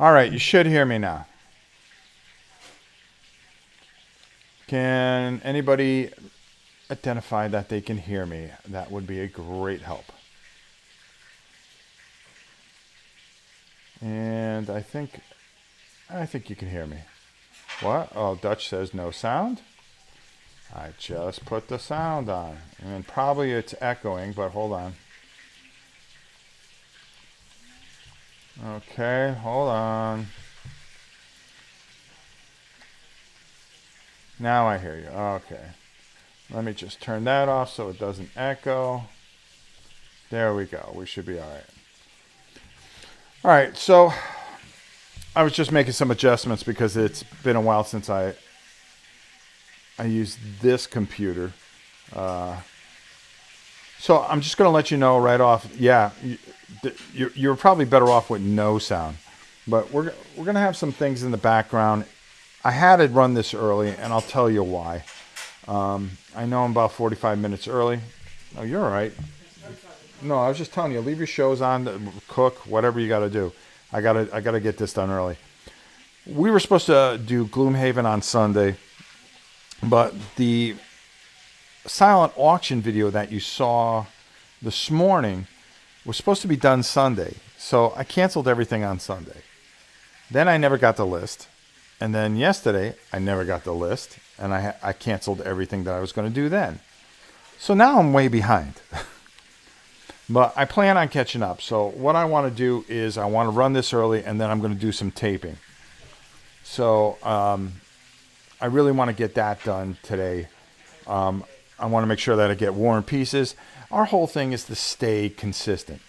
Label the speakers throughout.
Speaker 1: All right, you should hear me now. Can anybody identify that they can hear me? That would be a great help. And I think you can hear me. What? Oh, Dutch says no sound. I just put the sound on. And probably it's echoing, but hold on. Okay, hold on. Now I hear you. Okay. Let me just turn that off so it doesn't echo. There we go. We should be all right. All right, so I was just making some adjustments because it's been a while since I used this computer. So I'm just going to let you know right off. Yeah, you're probably better off with no sound. But we're going to have some things in the background. I had to run this early, and I'll tell you why. I know I'm about 45 minutes early. Oh, you're all right. No, I was just telling you, leave your shows on, cook, whatever you got to do. I gotta get this done early. We were supposed to do Gloomhaven on Sunday, but the silent auction video that you saw this morning was supposed to be done Sunday. So I canceled everything on Sunday. Then I never got the list. And then yesterday, I never got the list. And I canceled everything that I was going to do then. So now I'm way behind. But I plan on catching up. So what I want to do is I want to run this early, and then I'm going to do some taping. So I really want to get that done today. I want to make sure that I get War and Pieces. Our whole thing is to stay consistent.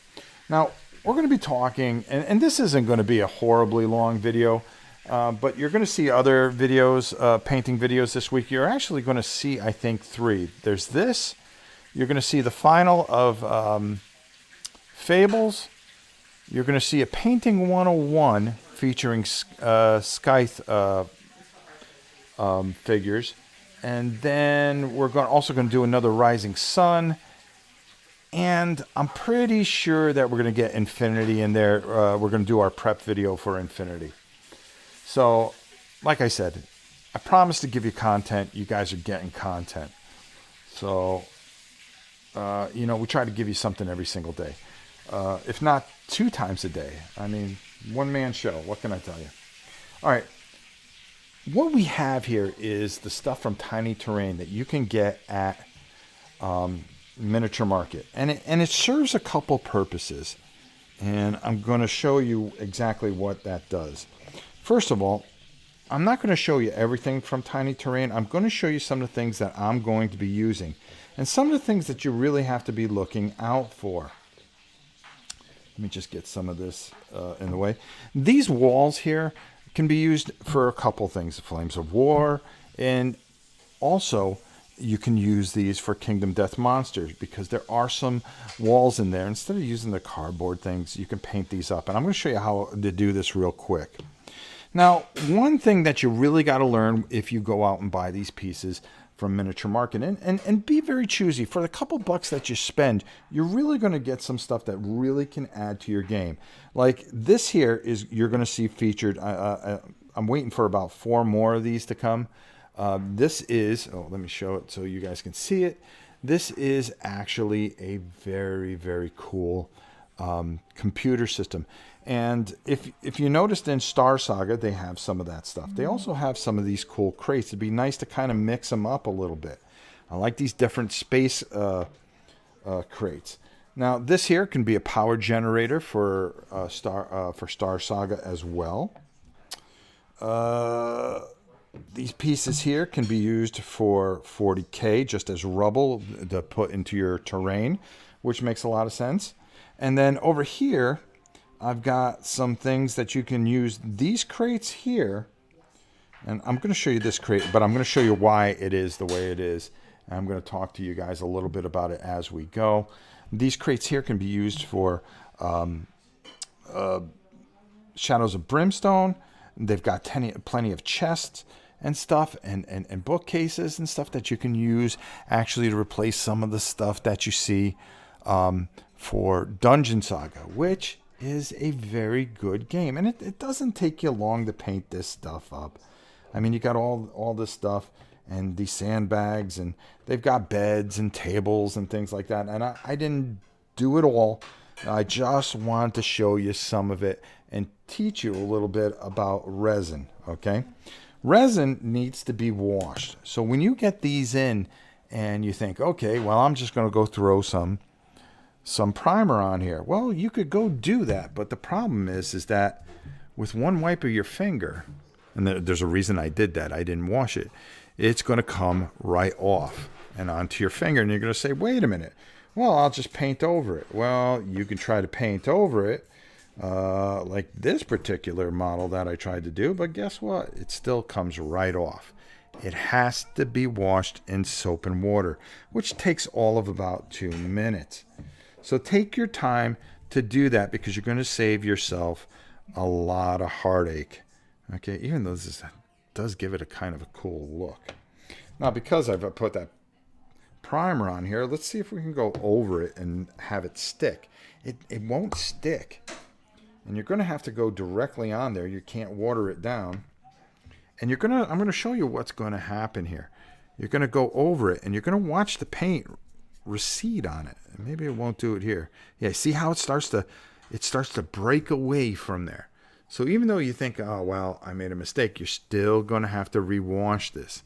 Speaker 1: Now, we're going to be talking, and this isn't going to be a horribly long video, but you're going to see other videos, painting videos this week. You're actually going to see, I think, 3. There's this. You're going to see the final of Fables. You're going to see a Painting 101 featuring Scythe figures. And then we're also going to do another Rising Sun. And I'm pretty sure that we're going to get Infinity in there. We're going to do our prep video for Infinity. So, like I said, I promised to give you content. You guys are getting content. So, we try to give you something every single day. If not 2 times a day. I mean, one-man show. What can I tell you? All right. What we have here is the stuff from Tiny Terrain that you can get at Miniature Market. And it serves a couple purposes. And I'm going to show you exactly what that does. First of all, I'm not going to show you everything from Tiny Terrain. I'm going to show you some of the things that I'm going to be using. And some of the things that you really have to be looking out for. Let me just get some of this in the way. These walls here can be used for a couple things. Flames of War. And also, you can use these for Kingdom Death Monsters because there are some walls in there. Instead of using the cardboard things, you can paint these up. And I'm going to show you how to do this real quick. Now, one thing that you really got to learn if you go out and buy these pieces from Miniature Market, and be very choosy. For the couple bucks that you spend, you're really going to get some stuff that really can add to your game. Like this here is you're going to see featured. I'm waiting for about 4 more of these to come. This is, let me show it so you guys can see it. This is actually a very, very cool computer system. And if you noticed in Star Saga, they have some of that stuff. They also have some of these cool crates. It'd be nice to kind of mix them up a little bit. I like these different space crates. Now, this here can be a power generator for Star Saga as well. These pieces here can be used for 40K just as rubble to put into your terrain, which makes a lot of sense. And then over here, I've got some things that you can use. These crates here, and I'm going to show you this crate, but I'm going to show you why it is the way it is. And I'm going to talk to you guys a little bit about it as we go. These crates here can be used for Shadows of Brimstone. They've got plenty of chests and stuff and bookcases and stuff that you can use actually to replace some of the stuff that you see for Dungeon Saga, which is a very good game. And it doesn't take you long to paint this stuff up. I mean, you got all this stuff and these sandbags, and they've got beds and tables and things like that. And I didn't do it all. I just wanted to show you some of it and teach you a little bit about resin, okay? Resin needs to be washed. So when you get these in and you think, okay, well, I'm just going to go throw some primer on here. Well, you could go do that, but the problem is that with one wipe of your finger, and there's a reason I did that, I didn't wash it, it's going to come right off and onto your finger, and you're going to say, wait a minute, well, I'll just paint over it. Well, you can try to paint over it, like this particular model that I tried to do, but guess what? It still comes right off. It has to be washed in soap and water, which takes all of about 2 minutes. So take your time to do that, because you're going to save yourself a lot of heartache. Okay, even though this does give it a kind of a cool look. Now, because I've put that primer on here, let's see if we can go over it and have it stick. It won't stick. And you're going to have to go directly on there. You can't water it down. And I'm going to show you what's going to happen here. You're going to go over it, and you're going to watch the paint recede on it. Maybe it won't do it here. Yeah, see how it starts to break away from there. So even though you think, oh, well, I made a mistake, you're still going to have to rewash this.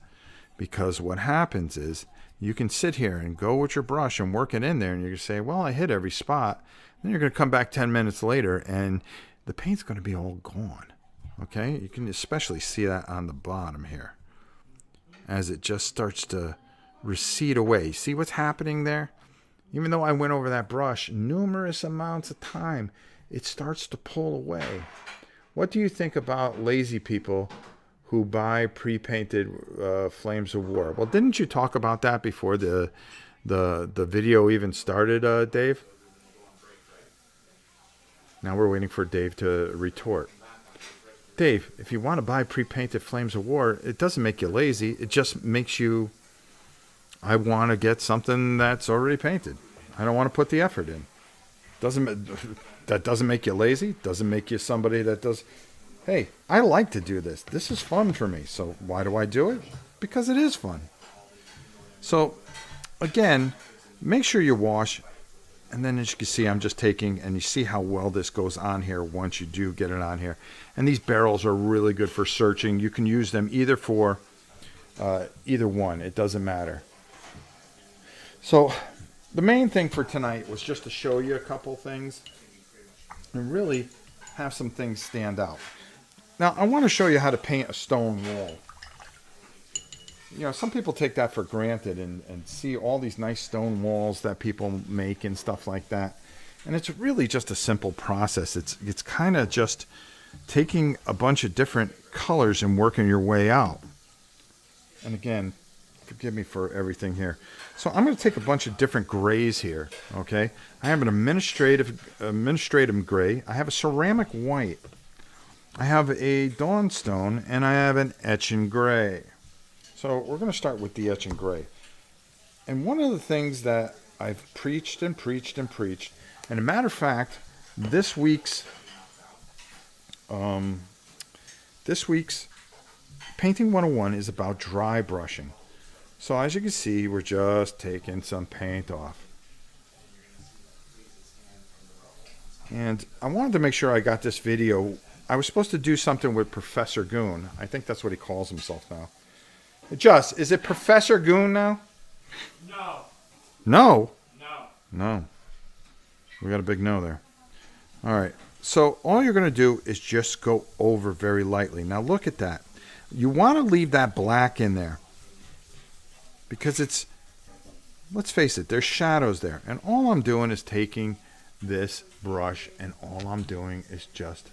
Speaker 1: Because what happens is you can sit here and go with your brush and work it in there, and you're going to say, well, I hit every spot. Then you're going to come back 10 minutes later, and the paint's going to be all gone. Okay? You can especially see that on the bottom here as it just starts to recede away. See what's happening there? Even though I went over that brush numerous amounts of time, it starts to pull away. What do you think about lazy people who buy pre-painted Flames of War? Well, didn't you talk about that before the video even started, Dave? Now we're waiting for Dave to retort. Dave, if you want to buy pre-painted Flames of War, it doesn't make you lazy. It just makes you, I want to get something that's already painted. I don't want to put the effort in. That doesn't make you lazy. Doesn't make you somebody that does. Hey, I like to do this. This is fun for me. So why do I do it? Because it is fun. So again, make sure you wash. And then as you can see, I'm just taking, and you see how well this goes on here once you do get it on here. And these barrels are really good for searching. You can use them either for either one. It doesn't matter. So the main thing for tonight was just to show you a couple things and really have some things stand out. Now, I want to show you how to paint a stone wall. You know, some people take that for granted and see all these nice stone walls that people make and stuff like that. And it's really just a simple process. It's kind of just taking a bunch of different colors and working your way out. And again, forgive me for everything here. So I'm going to take a bunch of different grays here, okay? I have an administrative gray. I have a ceramic white. I have a dawnstone, and I have an etching gray. So we're going to start with the etching gray. And one of the things that I've preached and preached and preached, and a matter of fact, this week's Painting 101 is about dry brushing. So as you can see, we're just taking some paint off. And I wanted to make sure I got this video. I was supposed to do something with Professor Goon. I think that's what he calls himself now. Is it Professor Goon now?
Speaker 2: No.
Speaker 1: No?
Speaker 2: No.
Speaker 1: No. We got a big no there. All right. So all you're going to do is just go over very lightly. Now look at that. You want to leave that black in there because let's face it, there's shadows there. And all I'm doing is taking this brush and all I'm doing is just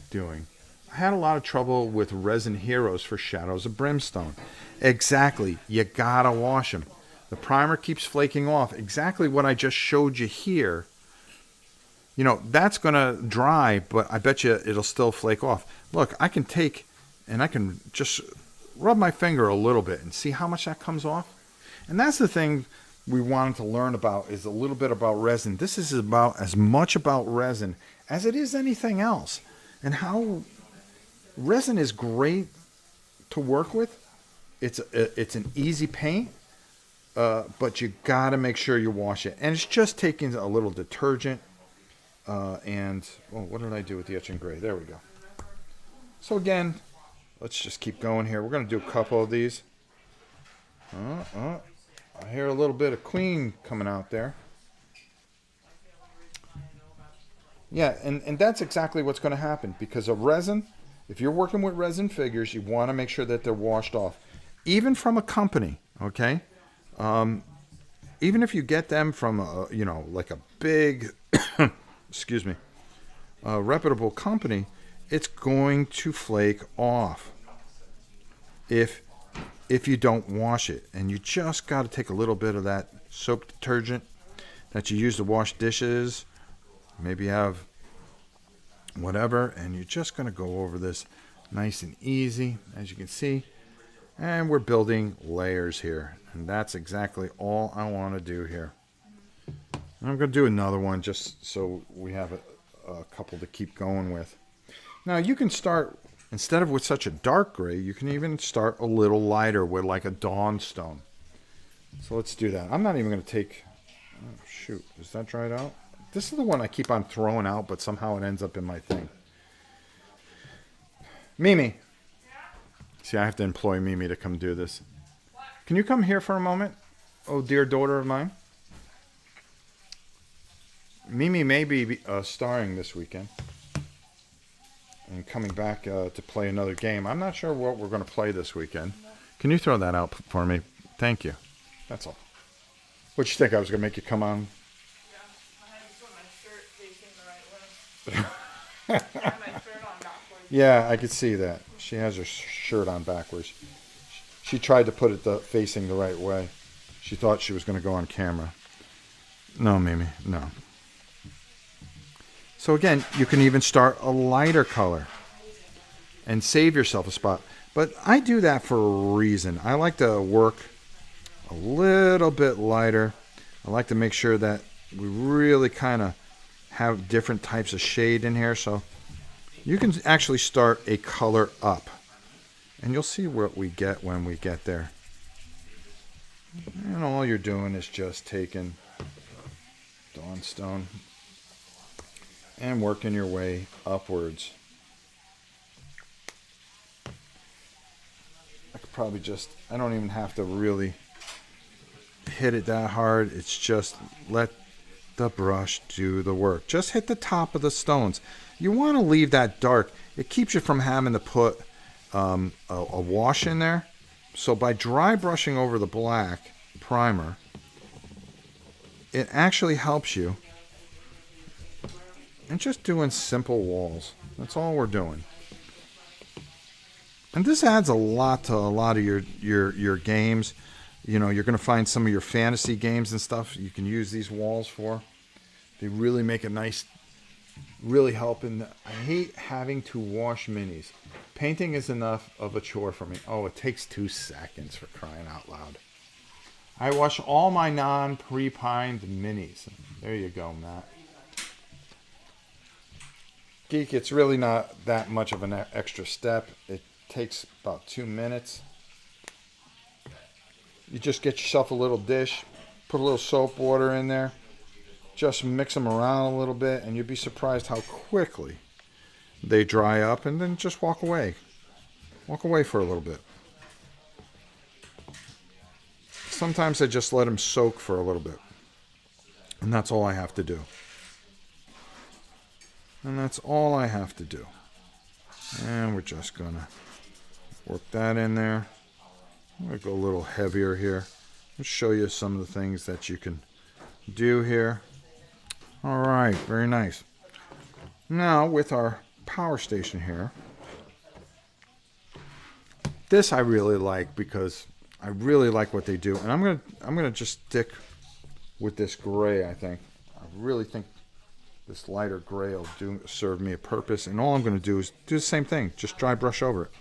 Speaker 1: doing. I had a lot of trouble with Resin Heroes for Shadows of Brimstone. Exactly. You gotta wash them. The primer keeps flaking off. Exactly what I just showed you here. You know, that's going to dry, but I bet you it'll still flake off. Look, I can take and I can just rub my finger a little bit and see how much that comes off. And that's the thing we wanted to learn about, is a little bit about resin. This is about as much about resin as it is anything else. And how resin is great to work with. It's an easy paint, but you got to make sure you wash it. And it's just taking a little detergent what did I do with the etching gray? There we go. So again, let's just keep going here. We're going to do a couple of these. I hear a little bit of clean coming out there. Yeah, and that's exactly what's going to happen, because of resin. If you're working with resin figures, you want to make sure that they're washed off, even from a company. Okay, even if you get them from like a big, excuse me, reputable company, it's going to flake off if you don't wash it. And you just got to take a little bit of that soap detergent that you use to wash dishes. Maybe you have whatever, and you're just going to go over this nice and easy, as you can see. And we're building layers here, and that's exactly all I want to do here. And I'm going to do another one just so we have a couple to keep going with. Now you can start, instead of with such a dark gray, you can even start a little lighter with like a dawn stone. So let's do that. I'm not even going to take, oh shoot, is that dried out? This is the one I keep on throwing out, but somehow it ends up in my thing. Mimi. See, I have to employ Mimi to come do this. Can you come here for a moment? Oh, dear daughter of mine. Mimi may be starring this weekend and coming back to play another game. I'm not sure what we're going to play this weekend. Can you throw that out for me? Thank you. That's all. What'd you think? I was going to make you come on? Yeah, I could see that. She has her shirt on backwards. She tried to put it facing the right way. She thought she was going to go on camera. No, Mimi, no. So again, you can even start a lighter color and save yourself a spot. But I do that for a reason. I like to work a little bit lighter. I like to make sure that we really kind of have different types of shade in here. So you can actually start a color up, and you'll see what we get when we get there. And all you're doing is just taking Dawnstone and working your way upwards. I could probably I don't even have to really hit it that hard. It's just let the brush do the work. Just hit the top of the stones. You want to leave that dark. It keeps you from having to put a wash in there. So by dry brushing over the black primer, it actually helps you. And just doing simple walls. That's all we're doing. And this adds a lot to a lot of your games. You know, you're going to find some of your fantasy games and stuff you can use these walls for. They really make a nice, really help. And I hate having to wash minis. Painting is enough of a chore for me. Oh, it takes 2 seconds, for crying out loud. I wash all my non-pre-pined minis. There you go, Matt. Geek, it's really not that much of an extra step. It takes about 2 minutes. You just get yourself a little dish, put a little soap water in there, just mix them around a little bit, and you'd be surprised how quickly they dry up, and then just walk away. Walk away for a little bit. Sometimes I just let them soak for a little bit, and that's all I have to do. And that's all I have to do. And we're just going to work that in there. I'm going to go a little heavier here. I'll show you some of the things that you can do here. All right, very nice. Now with our power station here, this I really like because I really like what they do. And I'm gonna just stick with this gray, I think. I really think this lighter gray will serve me a purpose, and all I'm going to do is do the same thing. Just dry brush over it.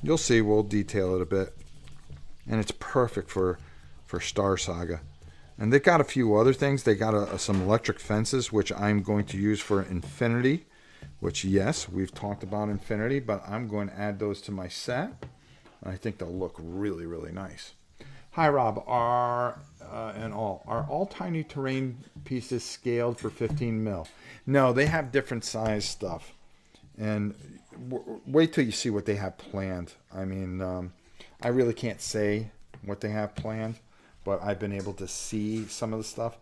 Speaker 1: You'll see, we'll detail it a bit. And it's perfect for Star Saga. And they got a few other things. They got some electric fences, which I'm going to use for Infinity, which, yes, we've talked about Infinity, but I'm going to add those to my set. I think they'll look really, really nice. Hi, Rob. Are all tiny terrain pieces scaled for 15 mil? No, they have different size stuff. And wait till you see what they have planned. I mean, I really can't say what they have planned, but I've been able to see some of the stuff.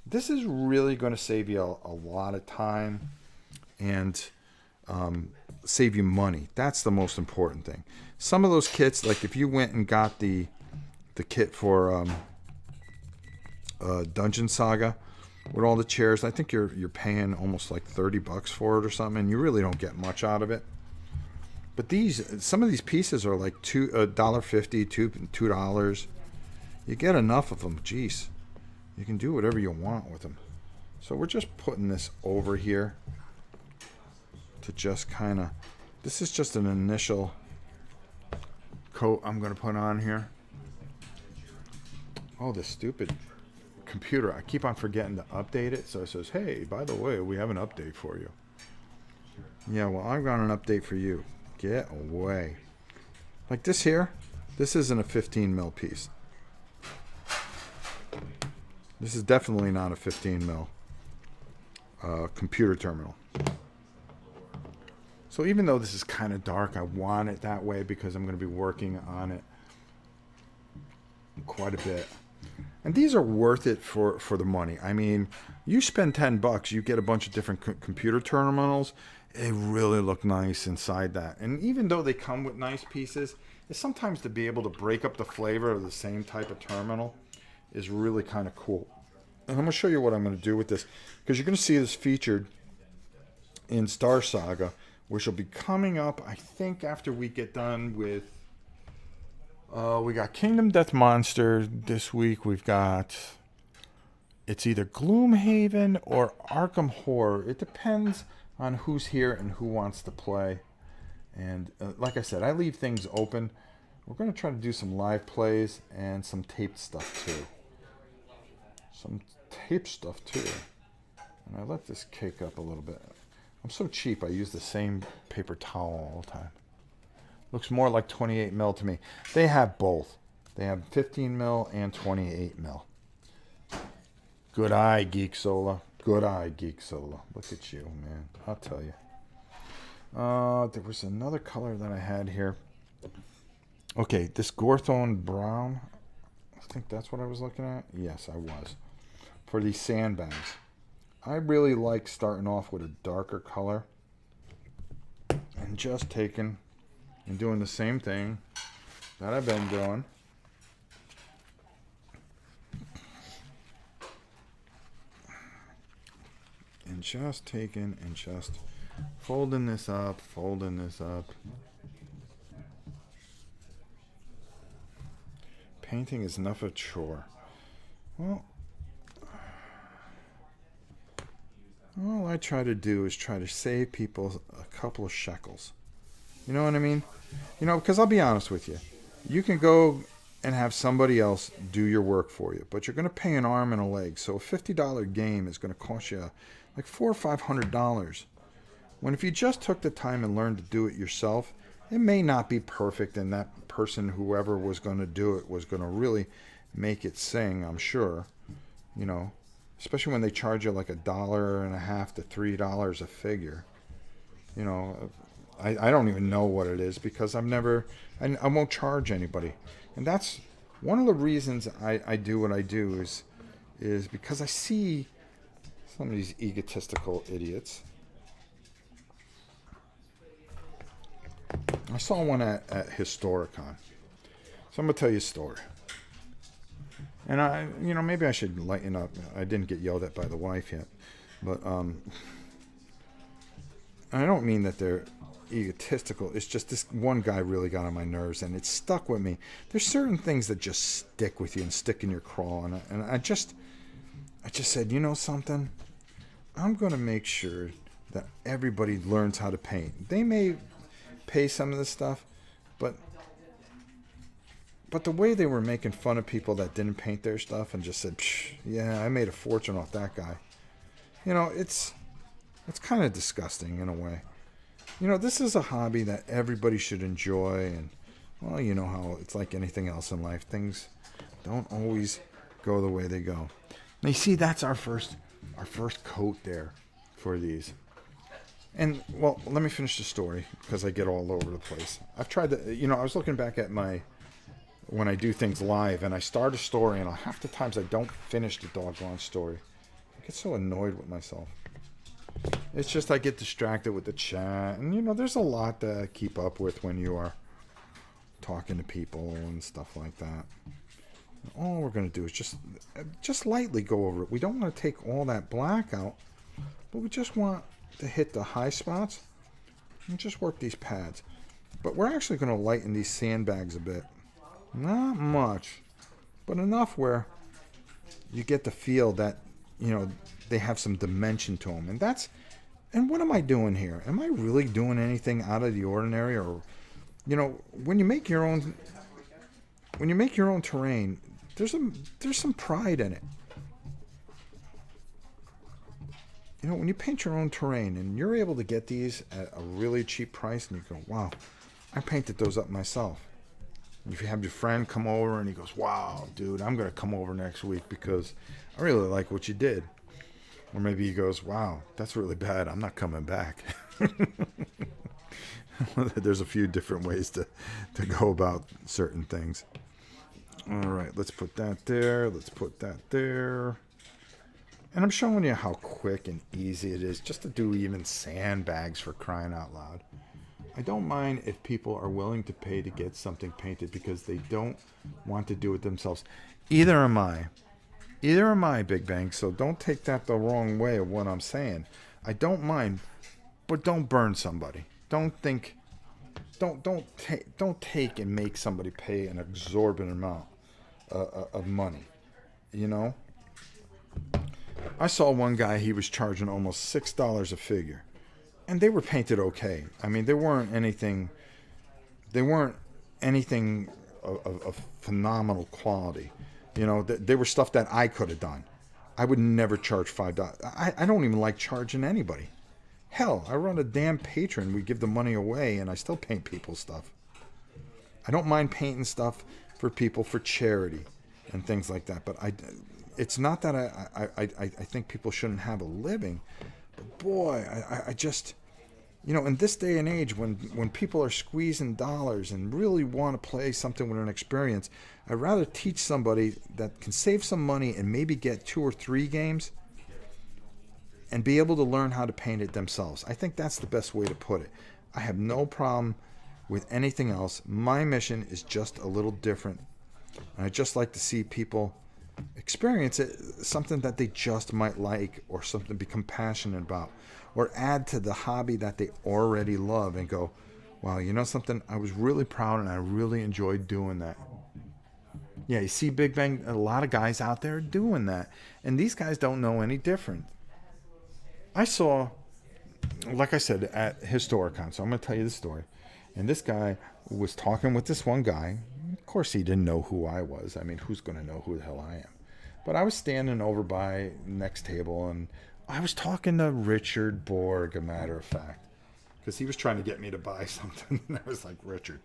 Speaker 1: This is really going to save you a lot of time and save you money. That's the most important thing. Some of those kits, like if you went and got the kit for Dungeon Saga with all the chairs, I think you're paying almost like $30 for it or something, and you really don't get much out of it. But some of these pieces are like $1.50, $2. You get enough of them. Jeez, you can do whatever you want with them. So we're just putting this over here to just kind of. This is just an initial coat I'm going to put on here. Oh, this stupid computer. I keep on forgetting to update it. So it says, hey, by the way, we have an update for you. Yeah, well, I've got an update for you. Get away. Like this here, this isn't a 15 mil piece. This is definitely not a 15 mil computer terminal. So even though this is kind of dark, I want it that way because I'm going to be working on it quite a bit. And these are worth it for the money. I mean, you spend $10, you get a bunch of different computer terminals. They really look nice inside that. And even though they come with nice pieces, it's sometimes to be able to break up the flavor of the same type of terminal is really kind of cool. And I'm going to show you what I'm going to do with this, because you're going to see this featured in Star Saga, which will be coming up, I think, after we get done with... we got Kingdom Death Monster this week. We've got... It's either Gloomhaven or Arkham Horror. It depends on who's here and who wants to play. And like I said, I leave things open. We're going to try to do some live plays and some taped stuff too. And I let this cake up a little bit. I'm so cheap, I use the same paper towel all the time. Looks more like 28 mil to me. They have both. They have 15 mil and 28 mil. Good eye, Geek Sola. Good eye, Geek Sola. Look at you, man. I'll tell you. There was another color that I had here. Okay, this Gorthone Brown. I think that's what I was looking at. Yes, I was. For these sandbags. I really like starting off with a darker color. And just taking and doing the same thing that I've been doing. And just taking and just folding this up, Painting is enough a chore. Well, all I try to do is try to save people a couple of shekels. You know what I mean? You know, because I'll be honest with you. You can go and have somebody else do your work for you, but you're going to pay an arm and a leg. So a $50 game is going to cost you like $400 or $500. When if you just took the time and learned to do it yourself, it may not be perfect, and that person, whoever was going to do it, was going to really make it sing, I'm sure. You know, especially when they charge you like $1.50 to $3 a figure. You know, I don't even know what it is because I won't charge anybody. And that's one of the reasons I do what I do is because I see some of these egotistical idiots. I saw one at Historicon. So I'm going to tell you a story. And maybe I should lighten up. I didn't get yelled at by the wife yet. But I don't mean that they're egotistical. It's just this one guy really got on my nerves, and it stuck with me. There's certain things that just stick with you and stick in your craw. And I just said, you know something? I'm going to make sure that everybody learns how to paint. They may pay some of this stuff, but But the way they were making fun of people that didn't paint their stuff and just said, Psh, yeah, I made a fortune off that guy. You know, it's kind of disgusting in a way. You know, this is a hobby that everybody should enjoy, and well, you know how it's like anything else in life. Things don't always go the way they go. Now you see, that's our first coat there for these. And well, let me finish the story because I get all over the place. I've tried to, you know, I was looking back at my when I do things live, and I start a story, and half the times I don't finish the doggone story. I get so annoyed with myself. It's just I get distracted with the chat, and you know, there's a lot to keep up with when you are talking to people and stuff like that. All we're going to do is just lightly go over it. We don't want to take all that black out, but we just want to hit the high spots and just work these pads. But we're actually going to lighten these sandbags a bit. Not much, but enough where you get the feel that, you know, they have some dimension to them. And what am I doing here? Am I really doing anything out of the ordinary? Or, you know, when you make your own terrain, there's some pride in it. You know, when you paint your own terrain and you're able to get these at a really cheap price, and you go, wow, I painted those up myself. If you have your friend come over and he goes, wow, dude, I'm going to come over next week because I really like what you did. Or maybe he goes, wow, that's really bad. I'm not coming back. There's a few different ways to go about certain things. All right, let's put that there. Let's put that there. And I'm showing you how quick and easy it is just to do even sandbags, for crying out loud. I don't mind if people are willing to pay to get something painted because they don't want to do it themselves. Either am I. Either am I, Big Bang, so don't take that the wrong way of what I'm saying. I don't mind, but don't burn somebody. Don't take and make somebody pay an exorbitant amount of money. You know? I saw one guy, he was charging almost $6 a figure. And they were painted okay. I mean, they weren't anything of phenomenal quality. You know, they were stuff that I could have done. I would never charge $5. I don't even like charging anybody. Hell, I run a damn Patreon. We give the money away, and I still paint people's stuff. I don't mind painting stuff for people for charity and things like that. But it's not that I think people shouldn't have a living. But boy, I just, you know, in this day and age when people are squeezing dollars and really want to play something with an experience, I'd rather teach somebody that can save some money and maybe get 2 or 3 games and be able to learn how to paint it themselves. I think that's the best way to put it. I have no problem with anything else. My mission is just a little different. And I just like to see people experience it, something that they just might like, or something become passionate about, or add to the hobby that they already love and go, wow, you know something, I was really proud and I really enjoyed doing that. Yeah, you see, Big Bang, a lot of guys out there doing that, and these guys don't know any different. I saw, like I said, at Historicon, so I'm going to tell you the story, and this guy was talking with this one guy. Of course, he didn't know who I was. I mean, who's going to know who the hell I am? But I was standing over by next table, and I was talking to Richard Borg, a matter of fact, because he was trying to get me to buy something. And I was like, Richard,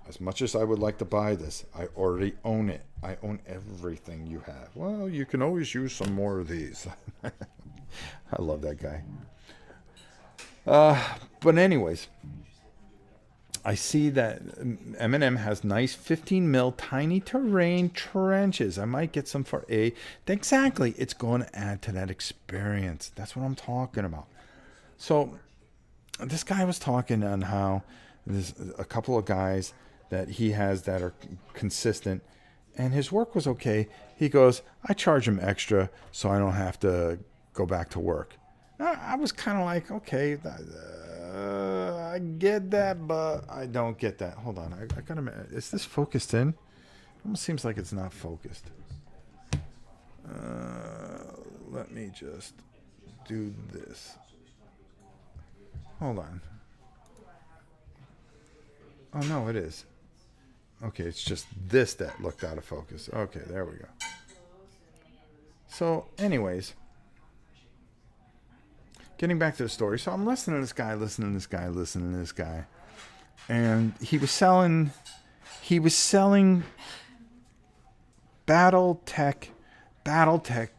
Speaker 1: as much as I would like to buy this, I already own it. I own everything you have. Well, you can always use some more of these. I love that guy. But anyways, I see that M&M has nice 15 mil tiny terrain trenches. I might get some for A. Exactly. It's going to add to that experience. That's what I'm talking about. So this guy was talking on how there's a couple of guys that he has that are consistent, and his work was okay. He goes, I charge him extra so I don't have to go back to work. I was kind of like, okay, I get that, but I don't get that. Hold on, I gotta. Is this focused in? It almost seems like it's not focused. Let me just do this. Hold on. Oh no, it is. Okay, it's just this that looked out of focus. Okay, there we go. So, anyways, getting back to the story. So I'm listening to this guy, and he was selling BattleTech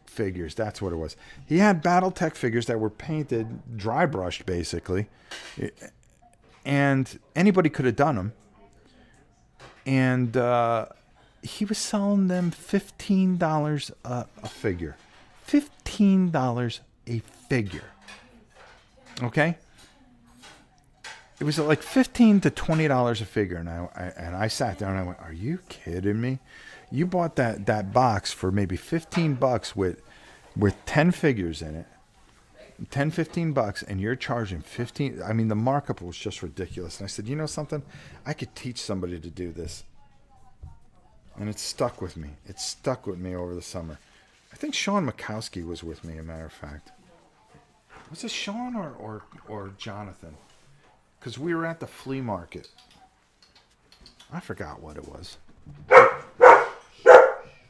Speaker 1: figures. That's what it was. He had BattleTech figures that were painted, dry brushed, basically, and anybody could have done them. And he was selling them $15 a figure. $15 a figure. Okay? It was like $15 to $20 a figure. And I sat down and I went, are you kidding me? You bought that box for maybe $15 with 10 figures in it. 10, $15, and you're charging 15. I mean, the markup was just ridiculous. And I said, you know something? I could teach somebody to do this. And it stuck with me. It stuck with me over the summer. I think Sean Mikowski was with me, as a matter of fact. Was it Sean or Jonathan? Because we were at the flea market. I forgot what it was.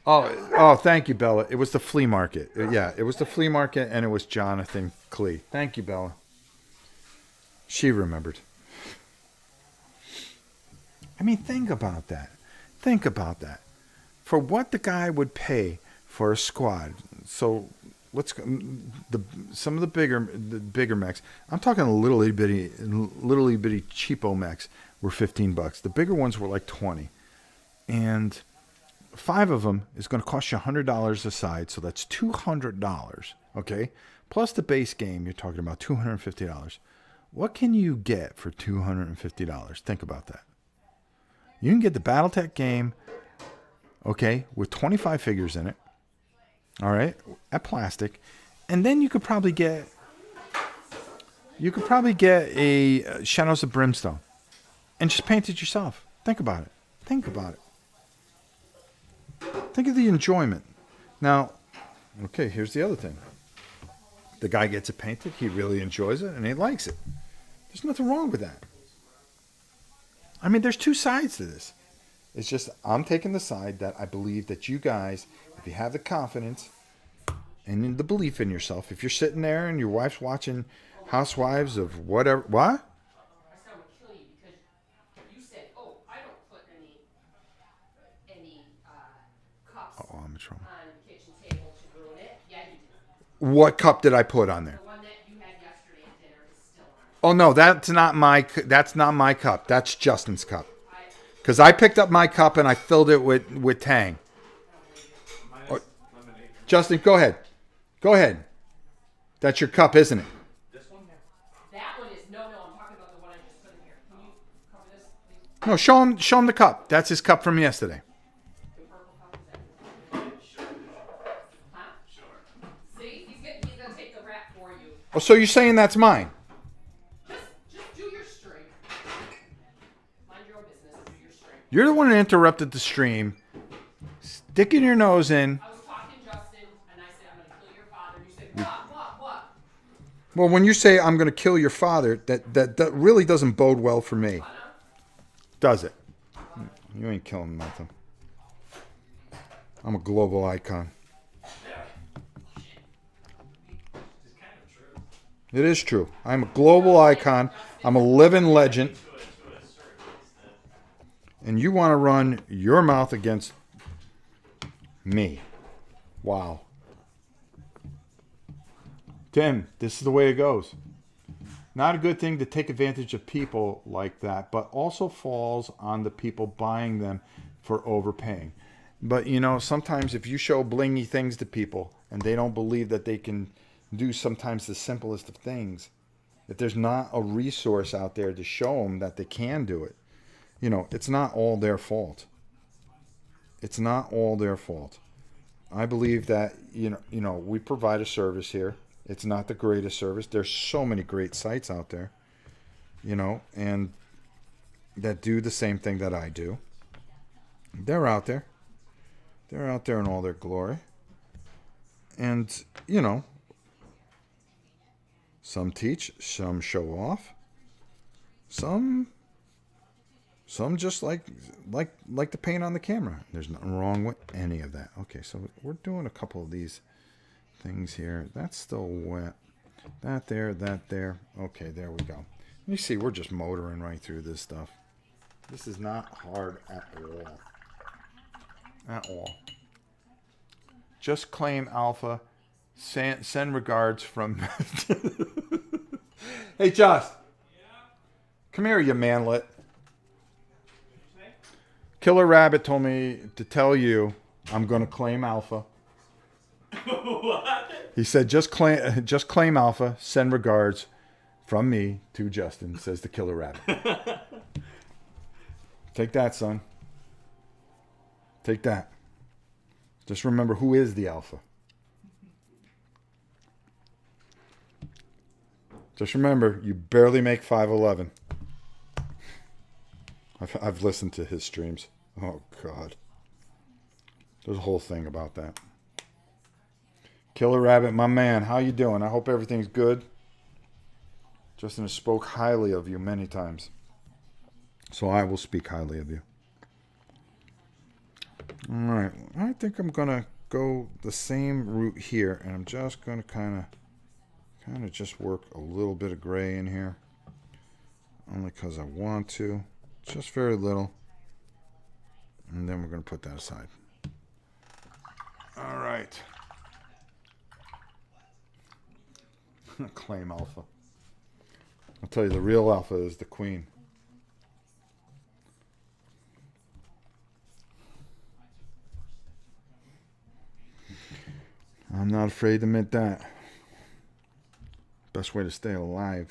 Speaker 1: Oh, thank you, Bella. It was the flea market. Yeah, it was the flea market, and it was Jonathan Clee. Thank you, Bella. She remembered. I mean, think about that. Think about that. For what the guy would pay for a squad. So let's go, some of the bigger mechs. I'm talking little bitty cheapo mechs were $15. The bigger ones were like $20, and 5 of them is going to cost you $100 a side, so that's $200. Okay, plus the base game, you're talking about $250. What can you get for $250? Think about that. You can get the BattleTech game, okay, with 25 figures in it. All right, at plastic, and then you could probably get a Shadows of Brimstone, and just paint it yourself. Think about it. Think about it. Think of the enjoyment. Now, okay, here's the other thing. The guy gets it painted. He really enjoys it, and he likes it. There's nothing wrong with that. I mean, there's two sides to this. It's just I'm taking the side that I believe that you guys, if you have the confidence and the belief in yourself, if you're sitting there and your wife's watching Housewives of whatever, what?
Speaker 2: I said I would kill you because you said, "Oh, I don't put any cups
Speaker 1: I'm in trouble.
Speaker 2: on the kitchen table to ruin it." Yeah, you did.
Speaker 1: What cup did I put on there?
Speaker 2: The one that you had yesterday at dinner is still on.
Speaker 1: Oh no, that's not my cup. That's Justin's cup. Because I picked up my cup and I filled it with Tang. Justin, go ahead. Go ahead. That's your cup, isn't it?
Speaker 2: This one? That one is no. I'm talking about the one I just put in here. Can you cover this, please?
Speaker 1: No, show him the cup. That's his cup from yesterday.
Speaker 2: The purple cup is that? Huh? Sure. See, he's gonna take the rap for you.
Speaker 1: Oh, so you're saying that's mine?
Speaker 2: Just do your stream. Mind your own business. Do your stream.
Speaker 1: You're the one who interrupted the stream, sticking your nose in.
Speaker 2: I was talking to Justin, and I said, "I'm gonna kill your father." And you said, "What?"
Speaker 1: Well, when you say I'm going to kill your father, that really doesn't bode well for me. Does it? You ain't killing nothing. I'm a global icon. It is true. I'm a global icon. I'm a living legend. And you want to run your mouth against me. Wow. Tim, this is the way it goes. Not a good thing to take advantage of people like that, but also falls on the people buying them for overpaying. But, you know, sometimes if you show blingy things to people and they don't believe that they can do sometimes the simplest of things, if there's not a resource out there to show them that they can do it, you know, it's not all their fault. It's not all their fault. I believe that, you know, we provide a service here. It's not the greatest service. There's so many great sites out there, you know, and that do the same thing that I do. They're out there. They're out there in all their glory. And, you know, some teach, some show off. Some Some just like the paint on the camera. There's nothing wrong with any of that. Okay, so we're doing a couple of these things here. That's still wet. That there, that there. Okay, there we go. You see, we're just motoring right through this stuff. This is not hard at all. At all. Just claim alpha. Send regards from... Hey, Josh. Come here, you manlet. Killer Rabbit told me to tell you I'm going to claim alpha.
Speaker 3: What?
Speaker 1: He said, just claim alpha. Send regards from me to Justin, says the Killer Rabbit. Take that, son. Take that. Just remember who is the alpha. Just remember, you barely make 5'11". I've listened to his streams. Oh, God. There's a whole thing about that. Killer Rabbit, my man, how you doing? I hope everything's good. Justin has spoke highly of you many times. So I will speak highly of you. All right. I think I'm going to go the same route here. And I'm just going to kind of just work a little bit of gray in here. Only because I want to. Just very little. And then we're going to put that aside. All right. Claim alpha. I'll tell you, the real alpha is the queen. I'm not afraid to admit that. Best way to stay alive.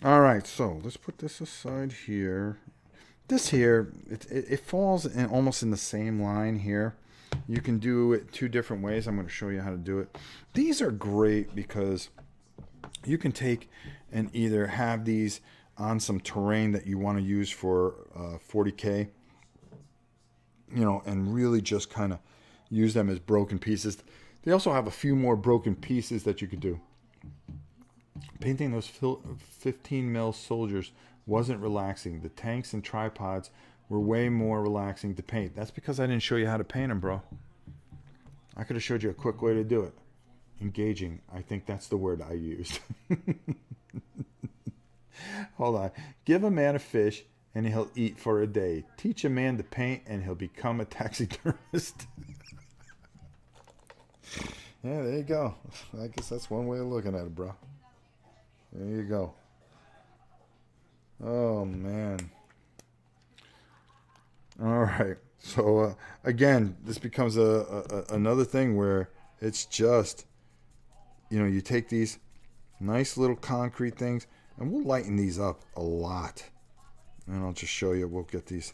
Speaker 1: All right, so let's put this aside here. This here, it falls in almost in the same line here. You can do it two different ways. I'm going to show you how to do it. These are great because you can take and either have these on some terrain that you want to use for 40K, you know, and really just kind of use them as broken pieces. They also have a few more broken pieces that you could do. Painting those 15 mil soldiers wasn't relaxing. The tanks and tripods were way more relaxing to paint. That's because I didn't show you how to paint them, bro. I could have showed you a quick way to do it. Engaging. I think that's the word I used. Hold on. Give a man a fish and he'll eat for a day. Teach a man to paint and he'll become a taxidermist. Yeah, there you go. I guess that's one way of looking at it, bro. There you go. Oh, man. All right. So, again, this becomes another thing where it's just, you know, you take these nice little concrete things, and we'll lighten these up a lot. And I'll just show you. We'll get these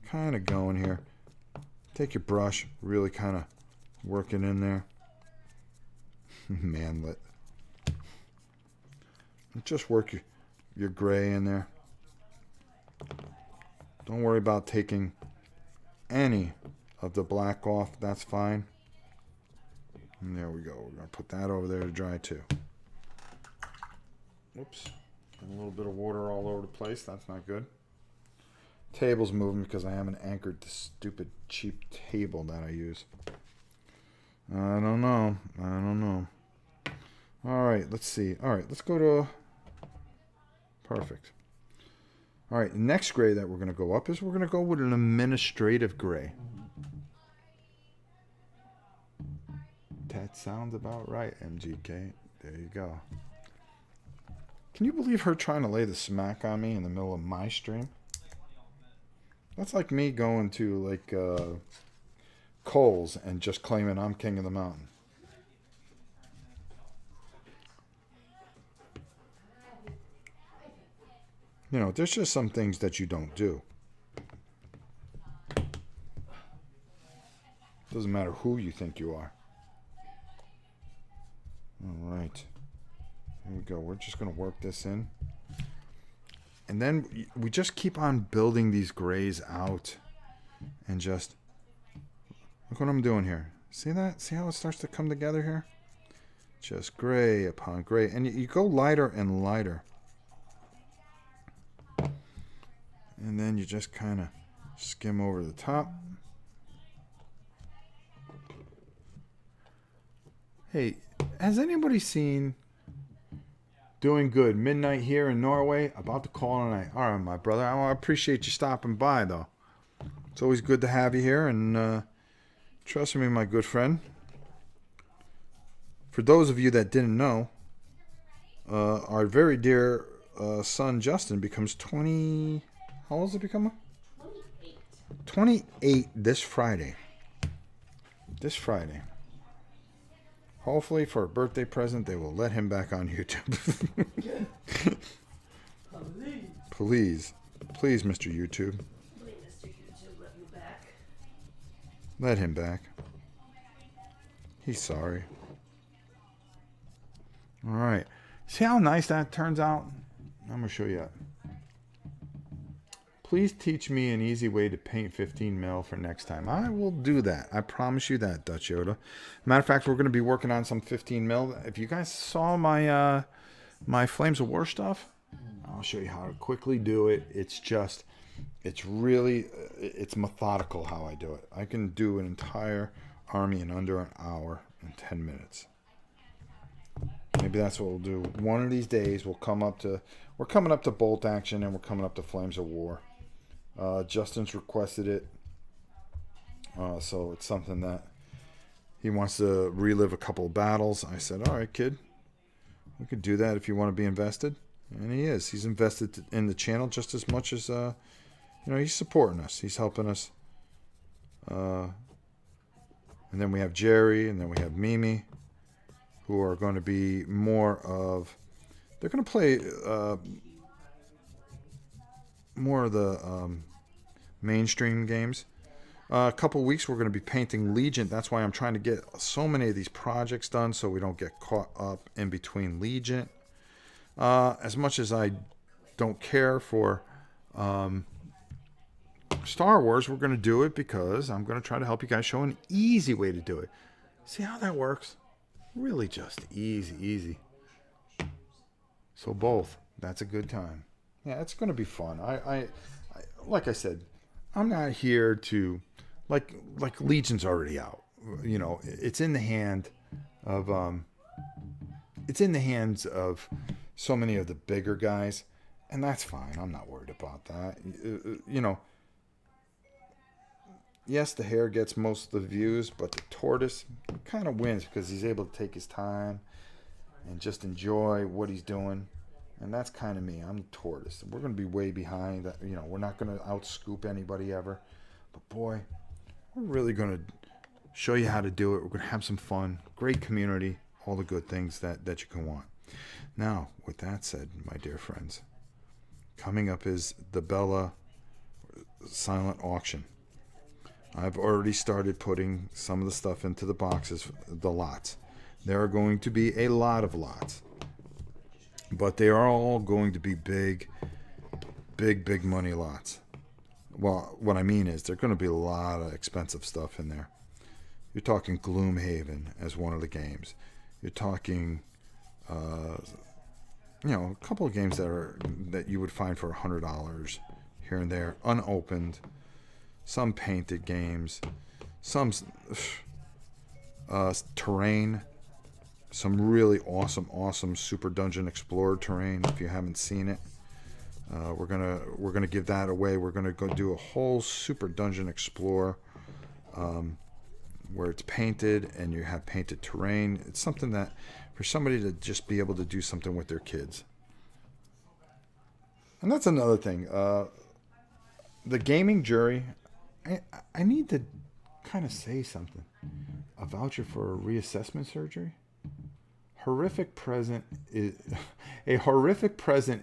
Speaker 1: kind of going here. Take your brush, really kind of work it in there. Manlet. Just work your gray in there. Don't worry about taking any of the black off. That's fine. And there we go. We're going to put that over there to dry too. Whoops. And a little bit of water all over the place. That's not good. Table's moving because I haven't anchored the stupid cheap table that I use. I don't know. All right, let's see. All right, let's go to... Perfect. All right, the next gray that we're going to go up is we're going to go with an administrative gray. That sounds about right, MGK. There you go. Can you believe her trying to lay the smack on me in the middle of my stream? That's like me going to like Kohl's and just claiming I'm king of the mountain. You know, there's just some things that you don't do. Doesn't matter who you think you are. All right. Here we go. We're just going to work this in. And then we just keep on building these grays out. And just... Look what I'm doing here. See that? See how it starts to come together here? Just gray upon gray. And you go lighter and lighter. And then you just kind of skim over the top. Hey, has anybody seen Doing Good Midnight here in Norway? About to call tonight. All right, my brother. I appreciate you stopping by, though. It's always good to have you here, and trust me, my good friend. For those of you that didn't know, our very dear son Justin becomes 20. How old is he becoming?
Speaker 2: 28.
Speaker 1: 28 this Friday. This Friday. Hopefully, for a birthday present, they will let him back on YouTube. Please, please, Mr. YouTube.
Speaker 2: Please, Mr. YouTube, let me back.
Speaker 1: Let him back. He's sorry. All right. See how nice that turns out? I'm going to show you that. Please teach me an easy way to paint 15 mil for next time. I will do that. I promise you that, Dutch Yoda. Matter of fact, we're going to be working on some 15 mil. If you guys saw my my Flames of War stuff, I'll show you how to quickly do it. It's really, it's methodical how I do it. I can do an entire army in under an hour and 10 minutes. Maybe that's what we'll do. One of these days, we're coming up to Bolt Action, and we're coming up to Flames of War. Justin's requested it, so it's something that he wants to relive a couple of battles. I said, all right, kid, we could do that if you want to be invested. And he is. He's invested in the channel just as much as, he's supporting us. He's helping us. And then we have Jerry, and then we have Mimi, who are going to be more of, they're going to play more of the mainstream games. A couple weeks we're going to be painting Legion. That's why I'm trying to get so many of these projects done so we don't get caught up in between Legion. As much as I don't care for Star Wars, we're going to do it because I'm going to try to help you guys show an easy way to do it. See how that works? Really just easy. So both. That's a good time. Yeah, it's going to be fun. I like I said, I'm not here to like Legion's already out. It's in the hand of so many of the bigger guys, and that's fine. I'm not worried about that. Yes, the hare gets most of the views, but the tortoise kind of wins because he's able to take his time and just enjoy what he's doing. And that's kind of me. I'm the tortoise. We're going to be way behind. We're not going to outscoop anybody ever. But boy, we're really going to show you how to do it. We're going to have some fun. Great community. All the good things that you can want. Now, with that said, my dear friends, coming up is the Bella silent auction. I've already started putting some of the stuff into the boxes, the lots. There are going to be a lot of lots. But they are all going to be big money lots. Well, what I mean is there are going to be a lot of expensive stuff in there. You're talking Gloomhaven as one of the games. You're talking, a couple of games that you would find for $100 here and there, unopened. Some painted games, some terrain. Some really awesome Super Dungeon Explorer terrain. If you haven't seen it, we're gonna give that away. We're gonna go do a whole Super Dungeon Explorer, where it's painted and you have painted terrain. It's something that for somebody to just be able to do something with their kids. And that's another thing. The gaming jury. I need to kind of say something. A voucher for a reassessment surgery. A horrific present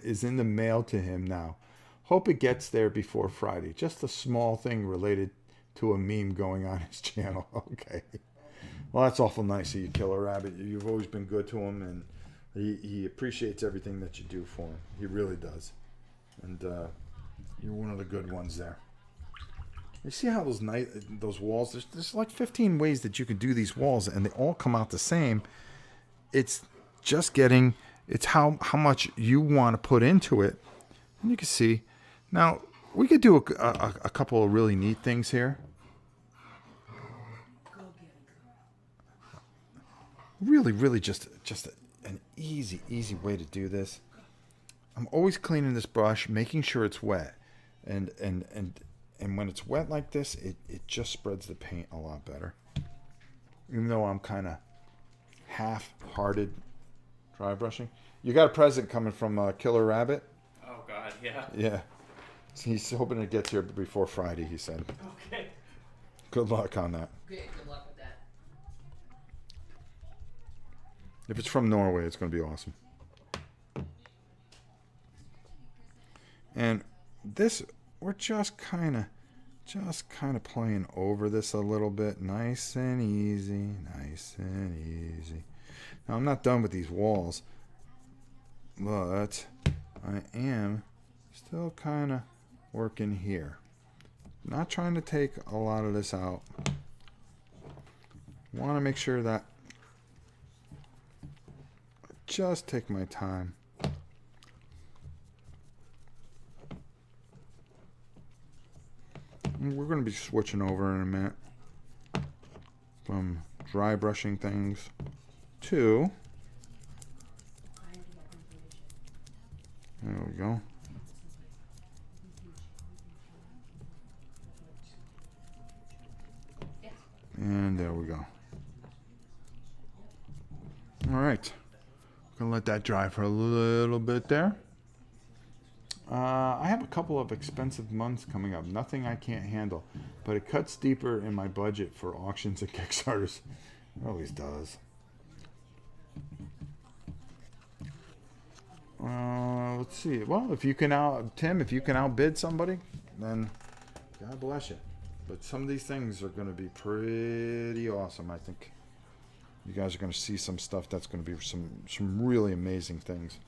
Speaker 1: is in the mail to him now. Hope it gets there before Friday. Just a small thing related to a meme going on his channel. Okay. Well, that's awful nice of you, Killer Rabbit. You've always been good to him, and he appreciates everything that you do for him. He really does. And you're one of the good ones there. You see how those walls? There's like 15 ways that you can do these walls, and they all come out the same. It's just it's how much you want to put into it. And you can see. Now, we could do a couple of really neat things here. Really just an easy way to do this. I'm always cleaning this brush, making sure it's wet. And when it's wet like this, it just spreads the paint a lot better. Even though I'm kind of half-hearted dry brushing. You got a present coming from Killer Rabbit?
Speaker 3: Oh God, yeah.
Speaker 1: Yeah. He's hoping it gets here before Friday, he said.
Speaker 3: Okay.
Speaker 1: Good luck on that.
Speaker 2: Good luck with that.
Speaker 1: If it's from Norway, it's going to be awesome. And this, we're just kind of playing over this a little bit. Nice and easy. Now, I'm not done with these walls, but I am still kind of working here. Not trying to take a lot of this out. Want to make sure that I just take my time. We're going to be switching over in a minute from dry brushing things to, there we go. And there we go. All right. Gonna let that dry for a little bit there. I have a couple of expensive months coming up. Nothing I can't handle. But it cuts deeper in my budget for auctions and Kickstarters. It always does. Let's see. Well, if you can if you can outbid somebody, then God bless you. But some of these things are going to be pretty awesome, I think. You guys are going to see some stuff that's going to be some really amazing things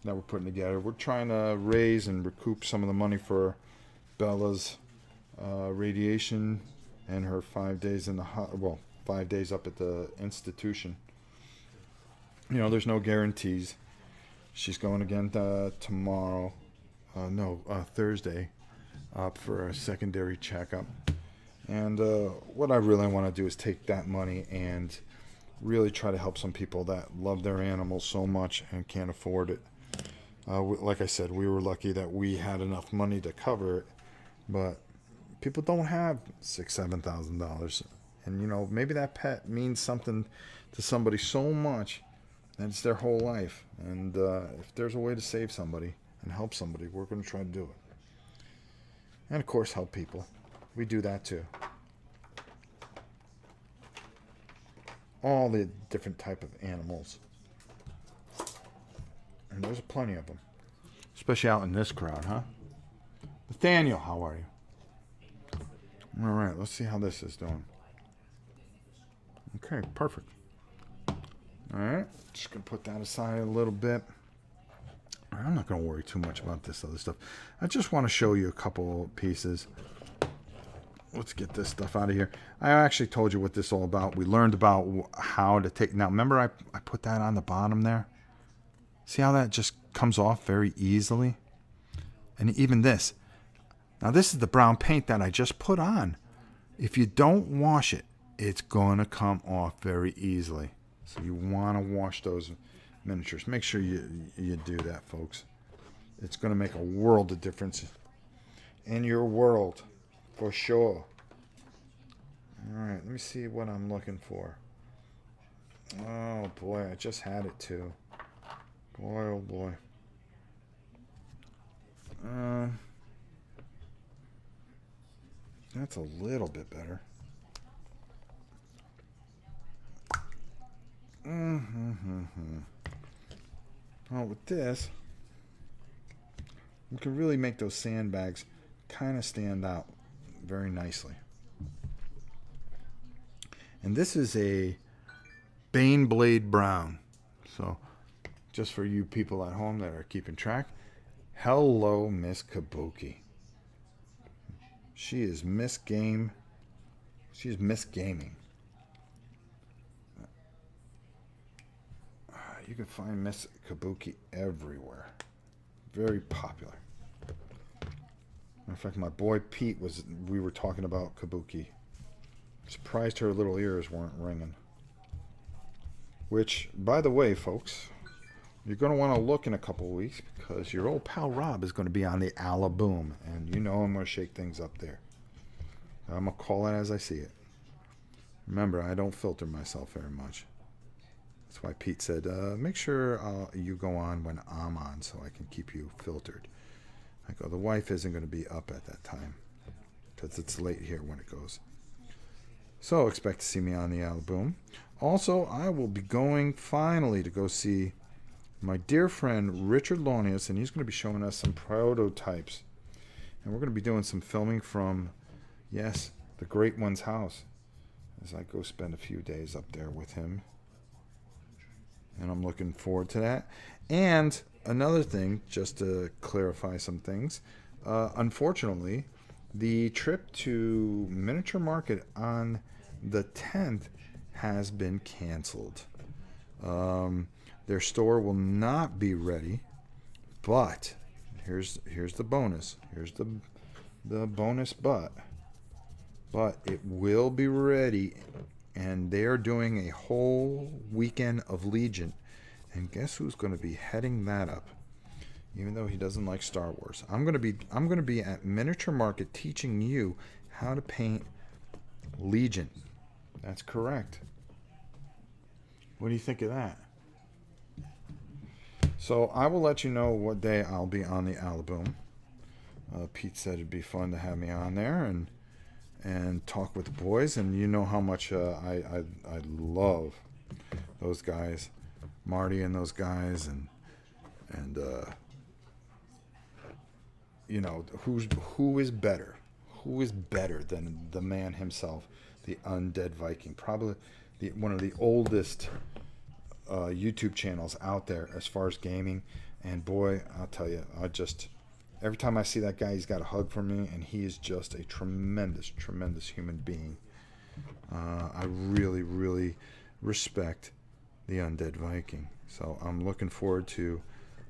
Speaker 1: that we're putting together. We're trying to raise and recoup some of the money for Bella's radiation and her 5 days in the 5 days up at the institution. You know, there's no guarantees. She's going again tomorrow. Thursday. Up for a secondary checkup. And what I really want to do is take that money and really try to help some people that love their animals so much and can't afford it. Like I said, we were lucky that we had enough money to cover it, but people don't have $6,000-$7,000. And you know, maybe that pet means something to somebody so much that it's their whole life. And if there's a way to save somebody and help somebody, we're going to try to do it. And of course, help people. We do that too. All the different type of animals. And there's plenty of them. Especially out in this crowd, huh? Nathaniel, how are you? All right, let's see how this is doing. Okay, perfect. All right, just going to put that aside a little bit. I'm not going to worry too much about this other stuff. I just want to show you a couple pieces. Let's get this stuff out of here. I actually told you what this is all about. We learned about how to take... Now, remember I put that on the bottom there? See how that just comes off very easily? And even this. Now, this is the brown paint that I just put on. If you don't wash it, it's going to come off very easily. So you want to wash those miniatures. Make sure you do that, folks. It's going to make a world of difference in your world, for sure. All right, let me see what I'm looking for. Oh boy, I just had it too. Boy, oh boy. That's a little bit better. Well, with this, we can really make those sandbags kind of stand out very nicely. And this is a Bane Blade Brown. So, just for you people at home that are keeping track, hello, Miss Kabuki. She is Miss Game. She's Miss Gaming. You can find Miss Kabuki everywhere. Very popular. Matter of fact, my boy Pete we were talking about Kabuki. Surprised her little ears weren't ringing. Which, by the way, folks, you're going to want to look in a couple weeks because your old pal Rob is going to be on the Alaboom. And you know I'm going to shake things up there. I'm going to call it as I see it. Remember, I don't filter myself very much. That's why Pete said, make sure you go on when I'm on so I can keep you filtered. I go, the wife isn't going to be up at that time because it's late here when it goes. So expect to see me on the Alaboom. Also, I will be going finally to go see my dear friend Richard Lonius, and he's going to be showing us some prototypes. And we're going to be doing some filming from, yes, the Great One's house as I go spend a few days up there with him. And I'm looking forward to that. And another thing, just to clarify some things, unfortunately, the trip to Miniature Market on the 10th has been canceled. Their store will not be ready, but here's the bonus. Here's the bonus but it will be ready, and they're doing a whole weekend of Legion. And guess who's going to be heading that up? Even though he doesn't like Star Wars, I'm going to be at Miniature Market teaching you how to paint Legion. That's correct. What do you think of that? So I will let you know what day I'll be on the Alaboom. Pete said it'd be fun to have me on there and talk with the boys, and you know how much I love those guys, Marty and those guys, and you know who is better than the man himself, the Undead Viking, probably one of the oldest YouTube channels out there as far as gaming. And boy, I'll tell you, every time I see that guy, he's got a hug for me, and he is just a tremendous human being. I really respect the Undead Viking. So I'm looking forward to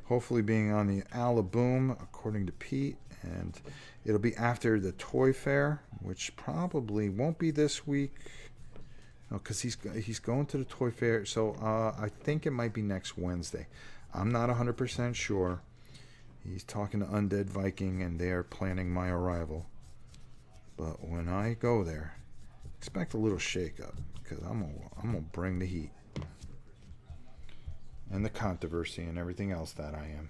Speaker 1: hopefully being on the Alaboom, according to Pete, and it'll be after the Toy Fair, which probably won't be this week. No, because he's going to the Toy Fair, so I think it might be next Wednesday. I'm not 100% sure. He's talking to Undead Viking, and they are planning my arrival. But when I go there, expect a little shake-up, because I'm gonna bring the heat and the controversy and everything else that I am.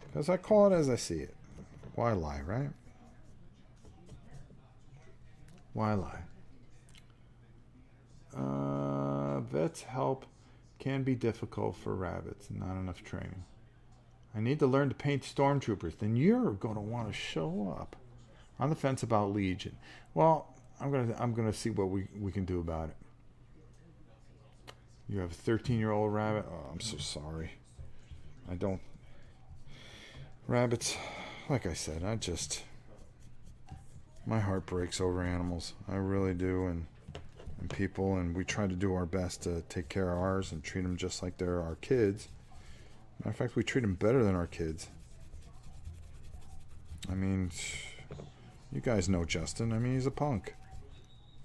Speaker 1: Because I call it as I see it. Why lie, right? Why lie? Vet's help can be difficult for rabbits. Not enough training. I need to learn to paint stormtroopers. Then you're going to want to show up. On the fence about Legion. Well, I'm gonna see what we can do about it. You have a 13-year-old rabbit? Oh, I'm so sorry. I don't... Rabbits, like I said, my heart breaks over animals. I really do, and people, and we try to do our best to take care of ours and treat them just like they're our kids. Matter of fact, we treat them better than our kids. I mean, you guys know Justin. I mean, he's a punk.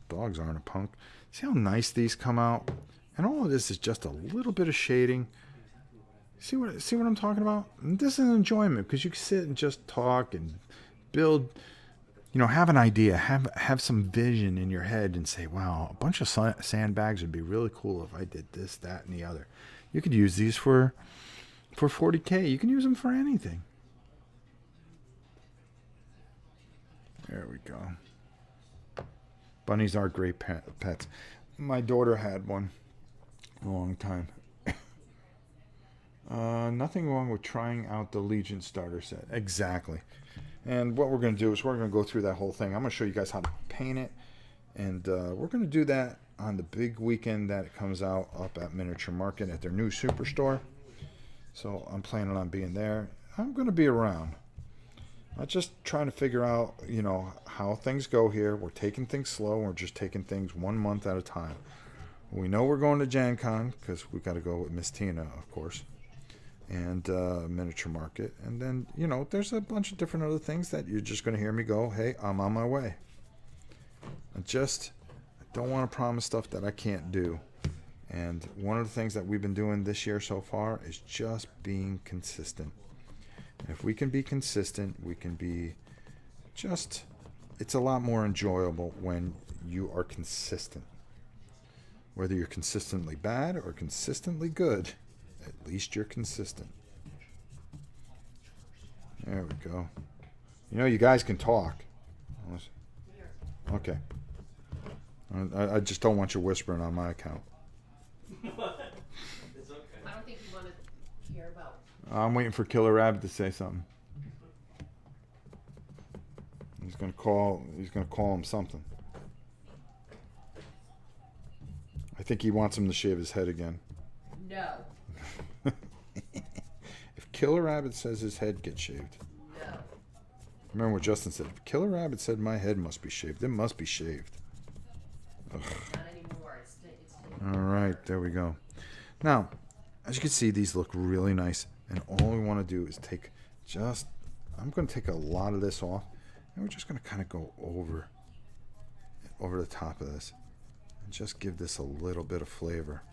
Speaker 1: Dogs aren't a punk. See how nice these come out? And all of this is just a little bit of shading. See what I'm talking about? And this is enjoyment, because you can sit and just talk and build, have an idea, have some vision in your head and say, wow, a bunch of sandbags would be really cool if I did this, that, and the other. You could use these for 40K. You can use them for anything. There we go. Bunnies are great pets. My daughter had one a long time. Nothing wrong with trying out the Legion starter set. Exactly. And what we're going to do is we're going to go through that whole thing. I'm going to show you guys how to paint it. And we're going to do that on the big weekend that it comes out up at Miniature Market at their new superstore. So I'm planning on being there. I'm going to be around. I'm just trying to figure out, how things go here. We're taking things slow. We're just taking things 1 month at a time. We know we're going to Gen Con because we've got to go with Miss Tina, of course. and miniature market. And then, you know, there's a bunch of different other things that you're just going to hear me go, hey, I'm on my way. I don't want to promise stuff that I can't do. And one of the things that we've been doing this year so far is just being consistent. And if we can be consistent, we can be just, it's a lot more enjoyable when you are consistent. Whether you're consistently bad or consistently good, at least you're consistent. There we go. You know, you guys can talk. Okay. I just don't want you whispering on my account.
Speaker 3: What? It's okay.
Speaker 2: I don't think you want to hear about.
Speaker 1: I'm waiting for Killer Rabbit to say something. He's gonna call him something. I think he wants him to shave his head again.
Speaker 2: No.
Speaker 1: If Killer Rabbit says his head gets shaved.
Speaker 2: No.
Speaker 1: Remember what Justin said. If Killer Rabbit said my head must be shaved, it must be shaved. Ugh.
Speaker 2: Not anymore. It's
Speaker 1: All right, there we go. Now, as you can see, these look really nice. And all we want to do is take I'm going to take a lot of this off. And we're just going to kind of go over the top of this. And just give this a little bit of flavor.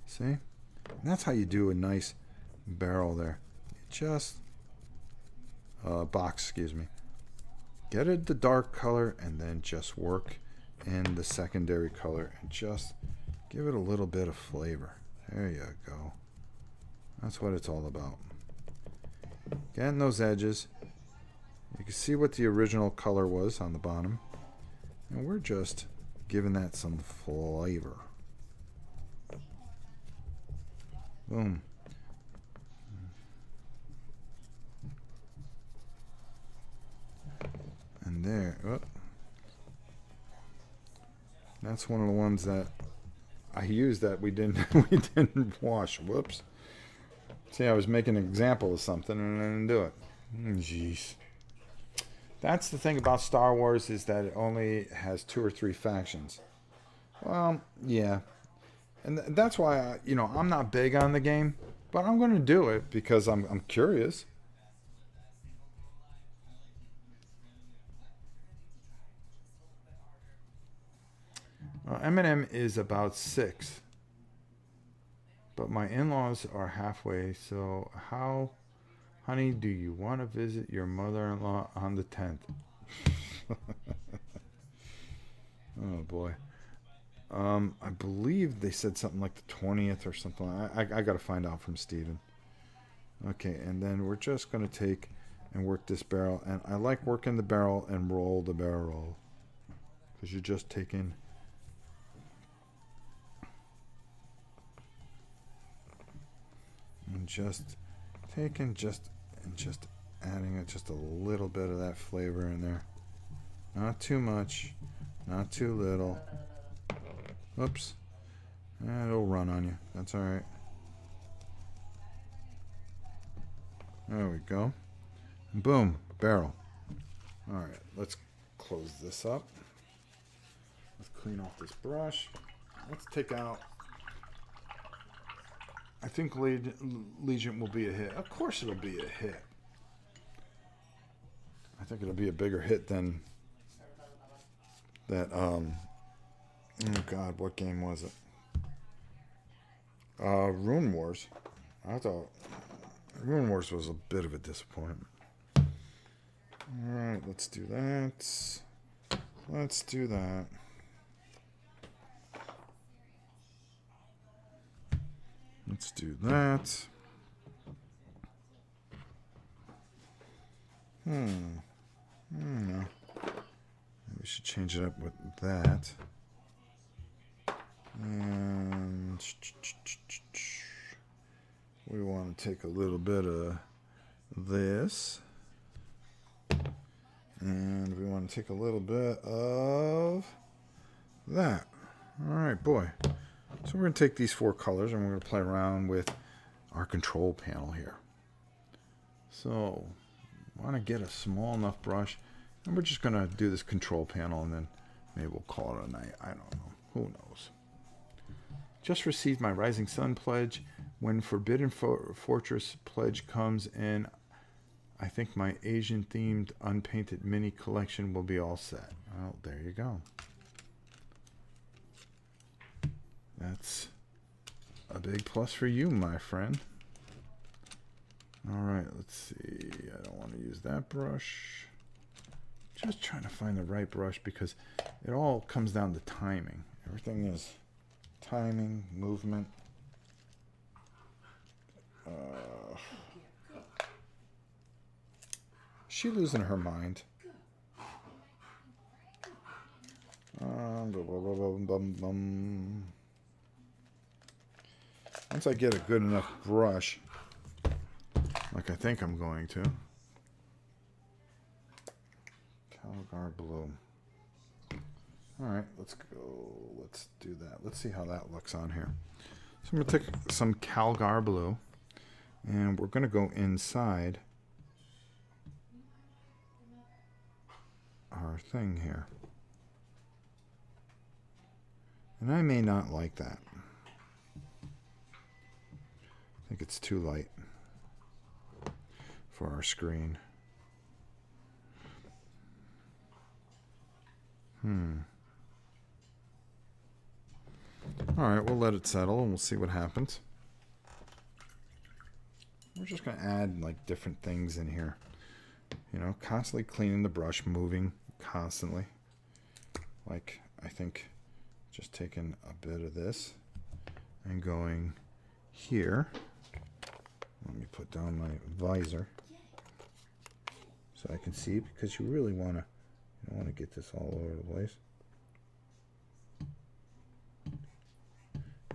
Speaker 1: See? And that's how you do a nice barrel there. Just box, excuse me. Get it the dark color and then just work in the secondary color and just give it a little bit of flavor. There you go. That's what it's all about. Getting those edges. You can see what the original color was on the bottom. And we're just giving that some flavor. Boom. And there. Oh. That's one of the ones that I used that we didn't wash. Whoops. See, I was making an example of something and I didn't do it. Jeez. That's the thing about Star Wars, is that it only has 2 or 3 factions. Well, yeah. And that's why, I'm not big on the game, but I'm going to do it because I'm curious. Eminem is about 6. But my in-laws are halfway, so how, honey, do you want to visit your mother-in-law on the 10th? Oh, boy. I believe they said something like the 20th or something. I got to find out from Steven. Okay, and then we're just going to take and work this barrel. And I like working the barrel and roll the barrel. Because you're just taking... and just taking and just adding just a little bit of that flavor in there. Not too much, not too little. Oops. It'll run on you. That's all right. There we go. Boom, barrel. All right, let's close this up. Let's clean off this brush. Let's take out. I think Legion will be a hit. Of course it'll be a hit. I think it'll be a bigger hit than that, oh God, what game was it? Rune Wars. I thought Rune Wars was a bit of a disappointment. Alright, let's do that. Let's do that. Let's do that. No. We should change it up with that. And we want to take a little bit of this. And we want to take a little bit of that. All right, boy. So we're going to take these 4 colors and we're going to play around with our control panel here. So I want to get a small enough brush, and we're just going to do this control panel, and then maybe we'll call it a night. I don't know. Who knows? Just received my Rising Sun pledge. When Forbidden Fortress Pledge comes in, I think my Asian themed unpainted mini collection will be all set. Oh, there you go. That's a big plus for you, my friend. All right, let's see. I don't want to use that brush. Just trying to find the right brush because it all comes down to timing. Everything is timing, movement. She losing her mind. Once I get a good enough brush, like I think I'm going to. Calgar blue. Alright, let's go. Let's do that. Let's see how that looks on here. So I'm going to take some Calgar blue, and we're going to go inside our thing here. And I may not like that. I think it's too light for our screen. Alright, we'll let it settle and we'll see what happens. We're just going to add like different things in here. You know, constantly cleaning the brush, moving constantly. Like, I think just taking a bit of this and going here. Let me put down my visor so I can see, because you really want to, you don't want to get this all over the place.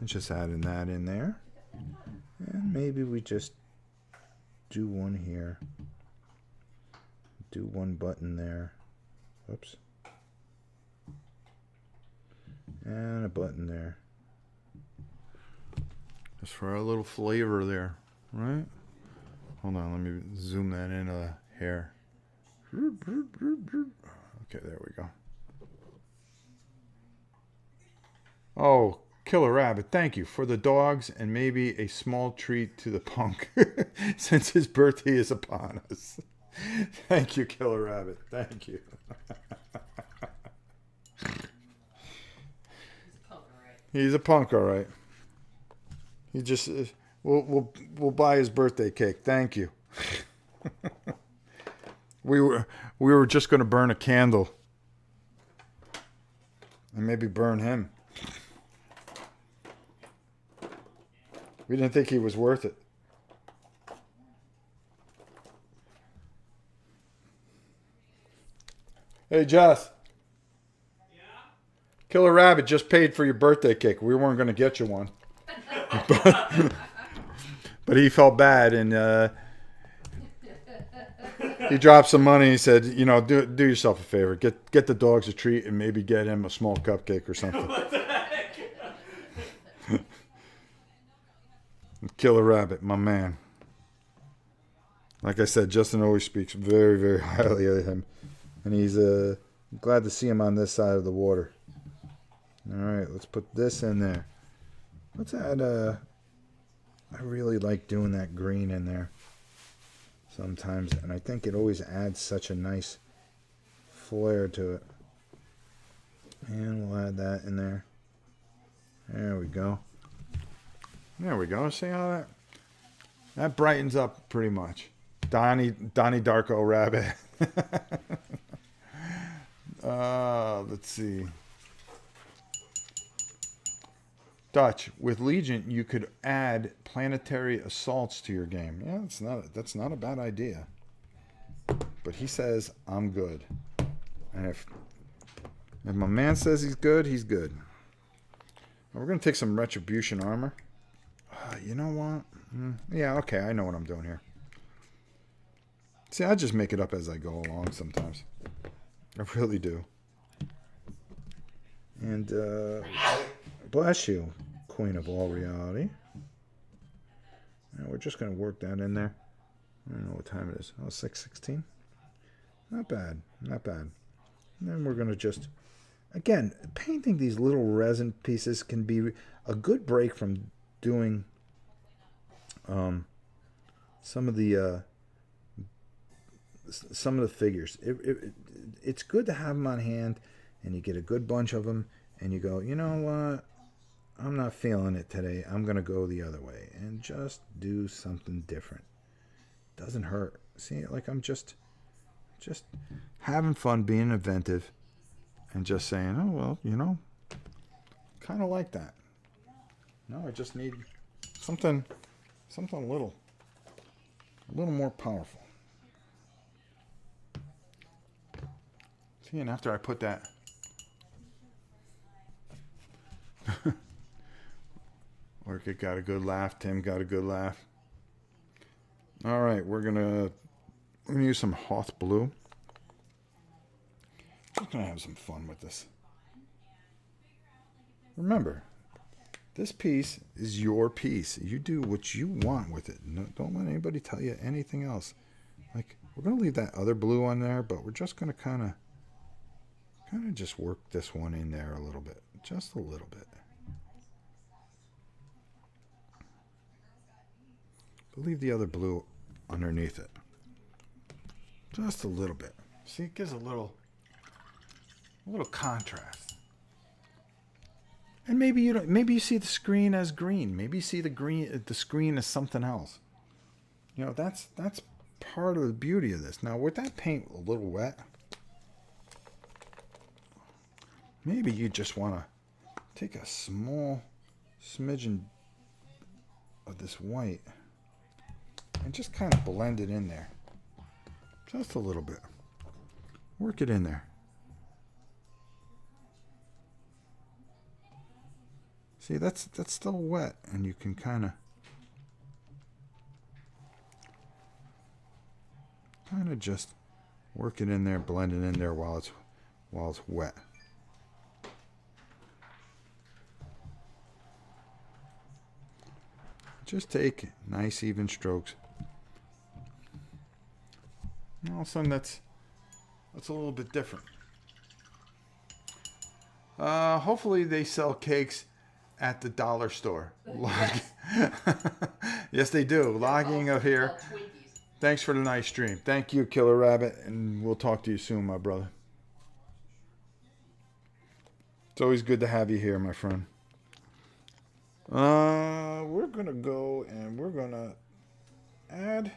Speaker 1: And just adding that in there. And maybe we just do one here. Do one button there. Whoops. And a button there. Just for a little flavor there, right? Hold on, let me zoom that in a hair. Okay, there we go. Oh, Killer Rabbit, thank you for the dogs and maybe a small treat to the punk since his birthday is upon us. Thank you, Killer Rabbit. Thank you. He's a punk, all right. He just we'll buy his birthday cake. Thank you. we were just going to burn a candle and maybe burn him. We didn't think he was worth it. Hey, Jess.
Speaker 3: Yeah?
Speaker 1: Killer Rabbit just paid for your birthday cake. We weren't going to get you one. But he felt bad, and he dropped some money. He said, you know, do yourself a favor. Get the dogs a treat and maybe get him a small cupcake or something.
Speaker 3: What the heck?
Speaker 1: Killer Rabbit, my man. Like I said, Justin always speaks very, very highly of him. And he's glad to see him on this side of the water. All right, let's put this in there. Let's add I really like doing that green in there sometimes. And I think it always adds such a nice flair to it. And we'll add that in there. There we go. There we go. See how that brightens up pretty much. Donnie Darko Rabbit. Let's see. Dutch, with Legion, you could add planetary assaults to your game. Yeah, that's not a bad idea. But he says I'm good, and if my man says he's good, he's good. Now we're gonna take some retribution armor. You know what? Yeah, okay, I know what I'm doing here. See, I just make it up as I go along sometimes. I really do. And bless you, Queen of all reality. Now we're just going to work that in there. I don't know what time it is. Oh, 6:16. Not bad. Not bad. And then we're going to just... Again, painting these little resin pieces can be a good break from doing some of the figures. It's good to have them on hand, and you get a good bunch of them, and you go, you know what? I'm not feeling it today. I'm gonna go the other way and just do something different. Doesn't hurt. See, like I'm just having fun, being inventive, and just saying, oh well, you know, kind of like that. No, I just need something a little more powerful. See, and after I put that Orchid got a good laugh. Tim got a good laugh. All right, we're gonna use some Hoth blue. We're gonna have some fun with this. Remember, this piece is your piece. You do what you want with it. No, don't let anybody tell you anything else. Like, we're gonna leave that other blue on there, but we're just gonna kind of just work this one in there a little bit, just a little bit. But leave the other blue underneath it, just a little bit. See, it gives a little contrast. And maybe you don't. Maybe you see the screen as green. Maybe you see the screen as something else. You know, that's part of the beauty of this. Now, with that paint a little wet, maybe you just want to take a small smidgen of this white and just kind of blend it in there, just a little bit. Work it in there. See, that's still wet, and you can kind of just work it in there, blend it in there while it's wet. Just take nice even strokes. And all of a sudden, that's a little bit different. Hopefully, they sell cakes at the dollar store.
Speaker 2: Yes.
Speaker 1: Yes, they do. Logging up here.
Speaker 2: Twinkies.
Speaker 1: Thanks for the nice stream. Thank you, Killer Rabbit, and we'll talk to you soon, my brother. It's always good to have you here, my friend. We're gonna go and we're gonna add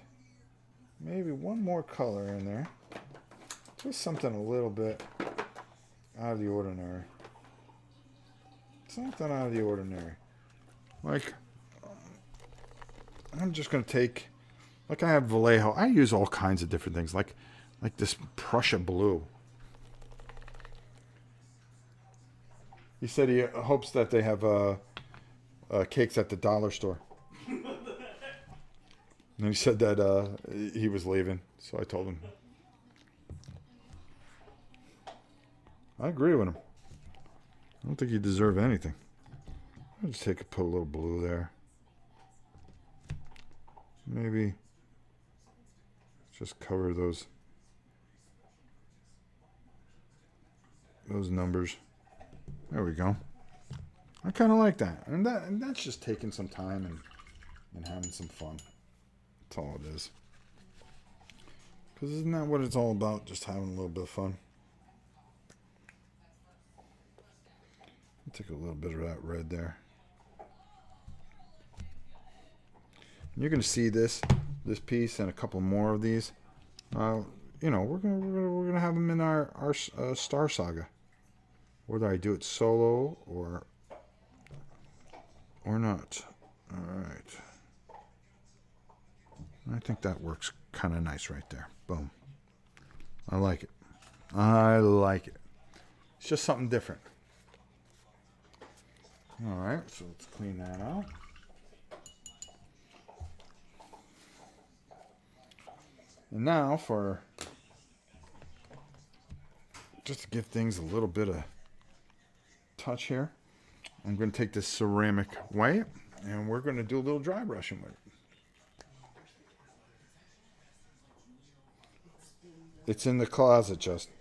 Speaker 1: maybe one more color in there. Just something a little bit out of the ordinary. Something out of the ordinary. Like, I'm just gonna take, like I have Vallejo. I use all kinds of different things, like this Prussia blue. He said he hopes that they have cakes at the dollar store. And he said that he was leaving, so I told him. I agree with him. I don't think you deserve anything. I'll just put a little blue there. Maybe just cover those numbers. There we go. I kind of like that. And that's just taking some time and having some fun. That's all it is. Because isn't that what it's all about? Just having a little bit of fun. I'll take a little bit of that red there. And you're going to see this piece and a couple more of these. You know, we're gonna have them in our Star Saga. Whether I do it solo or not. All right. I think that works kind of nice right there. Boom. I like it. I like it. It's just something different. All right, so let's clean that out. And now just to give things a little bit of touch here, I'm going to take this ceramic white and we're going to do a little dry brushing with it. It's in the closet, Justin.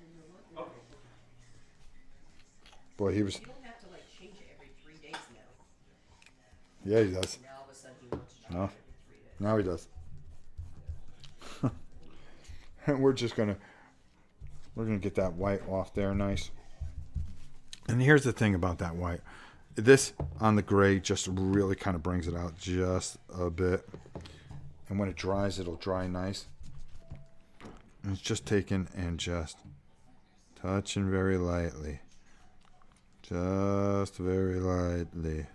Speaker 1: Boy, he was.
Speaker 2: You don't have to like change it every 3 days now.
Speaker 1: Yeah, he does.
Speaker 2: Now all of a sudden he wants to change
Speaker 1: No.
Speaker 2: it every 3
Speaker 1: Now he does. And we're gonna get that white off there nice. And here's the thing about that white. This on the gray just really kind of brings it out just a bit. And when it dries, it'll dry nice. And it's just taken and just touching very lightly. Just very lightly.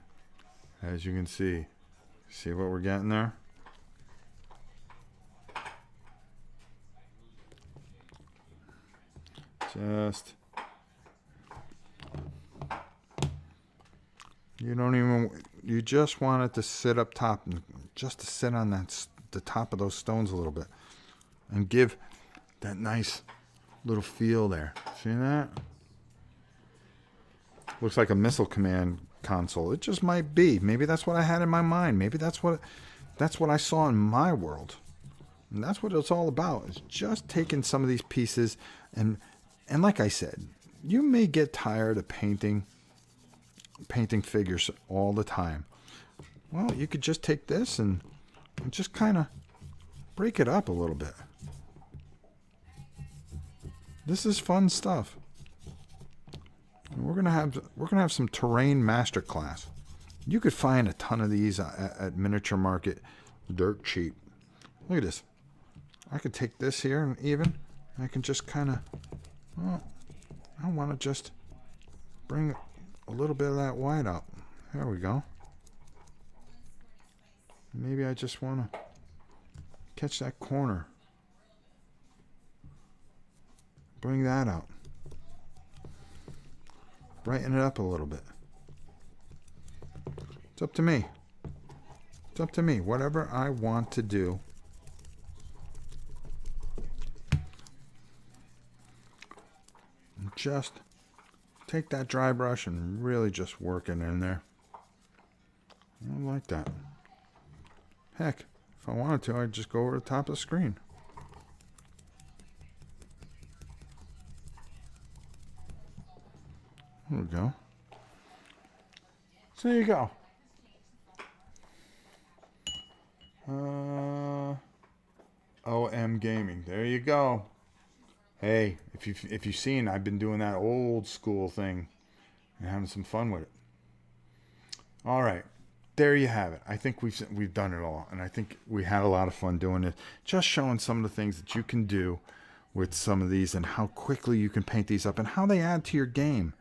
Speaker 1: As you can see. See what we're getting there? Just... You just want it to sit up top, and just to sit on the top of those stones a little bit, and give that nice little feel there. See that? Looks like a missile command console. It just might be. Maybe that's what I had in my mind. Maybe that's what I saw in my world, and that's what it's all about. Is just taking some of these pieces and like I said, you may get tired of painting figures all the time. Well, you could just take this and just kind of break it up a little bit. This is fun stuff. And we're gonna have some terrain masterclass. You could find a ton of these at Miniature Market, dirt cheap. Look at this. I could take this here and even I can just kind of. Well, I want to just bring a little bit of that white up. There we go. Maybe I just want to catch that corner. Bring that out. Brighten it up a little bit. It's up to me. It's up to me. Whatever I want to do. Just take that dry brush and really just work it in there. I like that. Heck, if I wanted to, I'd just go over the top of the screen. There we go. So there you go. OM Gaming. There you go. Hey, if you've seen, I've been doing that old school thing and having some fun with it. All right, there you have it. I think we've done it all, and I think we had a lot of fun doing it. Just showing some of the things that you can do with some of these, and how quickly you can paint these up, and how they add to your game.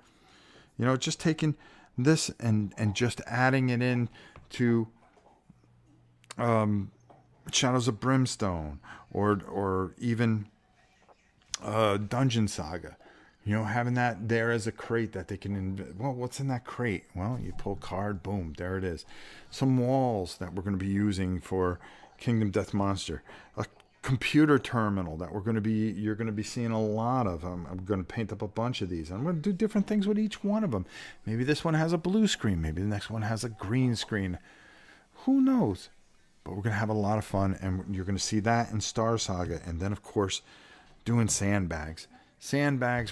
Speaker 1: You know, just taking this and just adding it in to Shadows of Brimstone, or even Dungeon Saga, you know, having that there as a crate that they can well, what's in that crate? Well, you pull a card, boom, there it is. Some walls that we're going to be using for Kingdom Death Monster, a computer terminal that you're going to be seeing a lot of. I'm going to paint up a bunch of these. I'm going to do different things with each one of them. Maybe this one has a blue screen, maybe the next one has a green screen. Who knows? But we're going to have a lot of fun, and you're going to see that in Star Saga, and then of course doing sandbags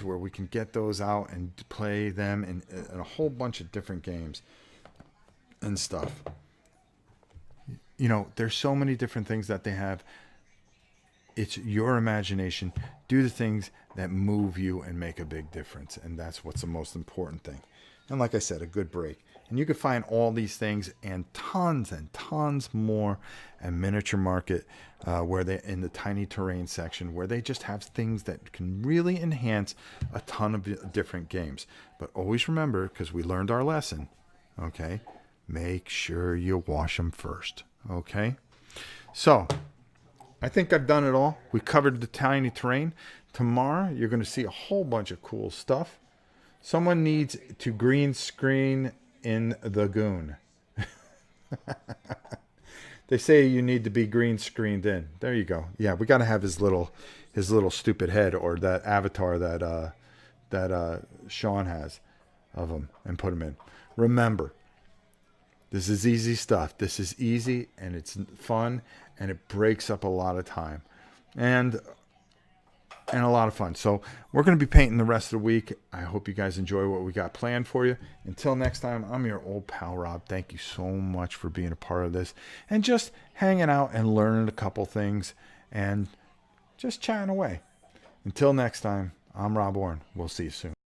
Speaker 1: where we can get those out and play them in a whole bunch of different games and stuff. You know, there's so many different things that they have. It's your imagination. Do the things that move you and make a big difference, and that's what's the most important thing. And like I said, a good break. And you can find all these things and tons more at Miniature Market, where they in the tiny terrain section, where they just have things that can really enhance a ton of different games. But always remember, because we learned our lesson, okay, make sure you wash them first, okay? So I think I've done it all. We covered the tiny terrain. Tomorrow you're going to see a whole bunch of cool stuff. Someone needs to green screen in the Goon. They say you need to be green screened in. There you go. Yeah, we got to have his little stupid head, or that avatar that Sean has of him, and put him in. Remember, this is easy stuff. This is easy, and it's fun, and it breaks up a lot of time. And and a lot of fun. So we're going to be painting the rest of the week. I hope you guys enjoy what we got planned for you. Until next time, I'm your old pal Rob. Thank you so much for being a part of this and just hanging out and learning a couple things and just chatting away. Until next time, I'm Rob Orrin. We'll see you soon.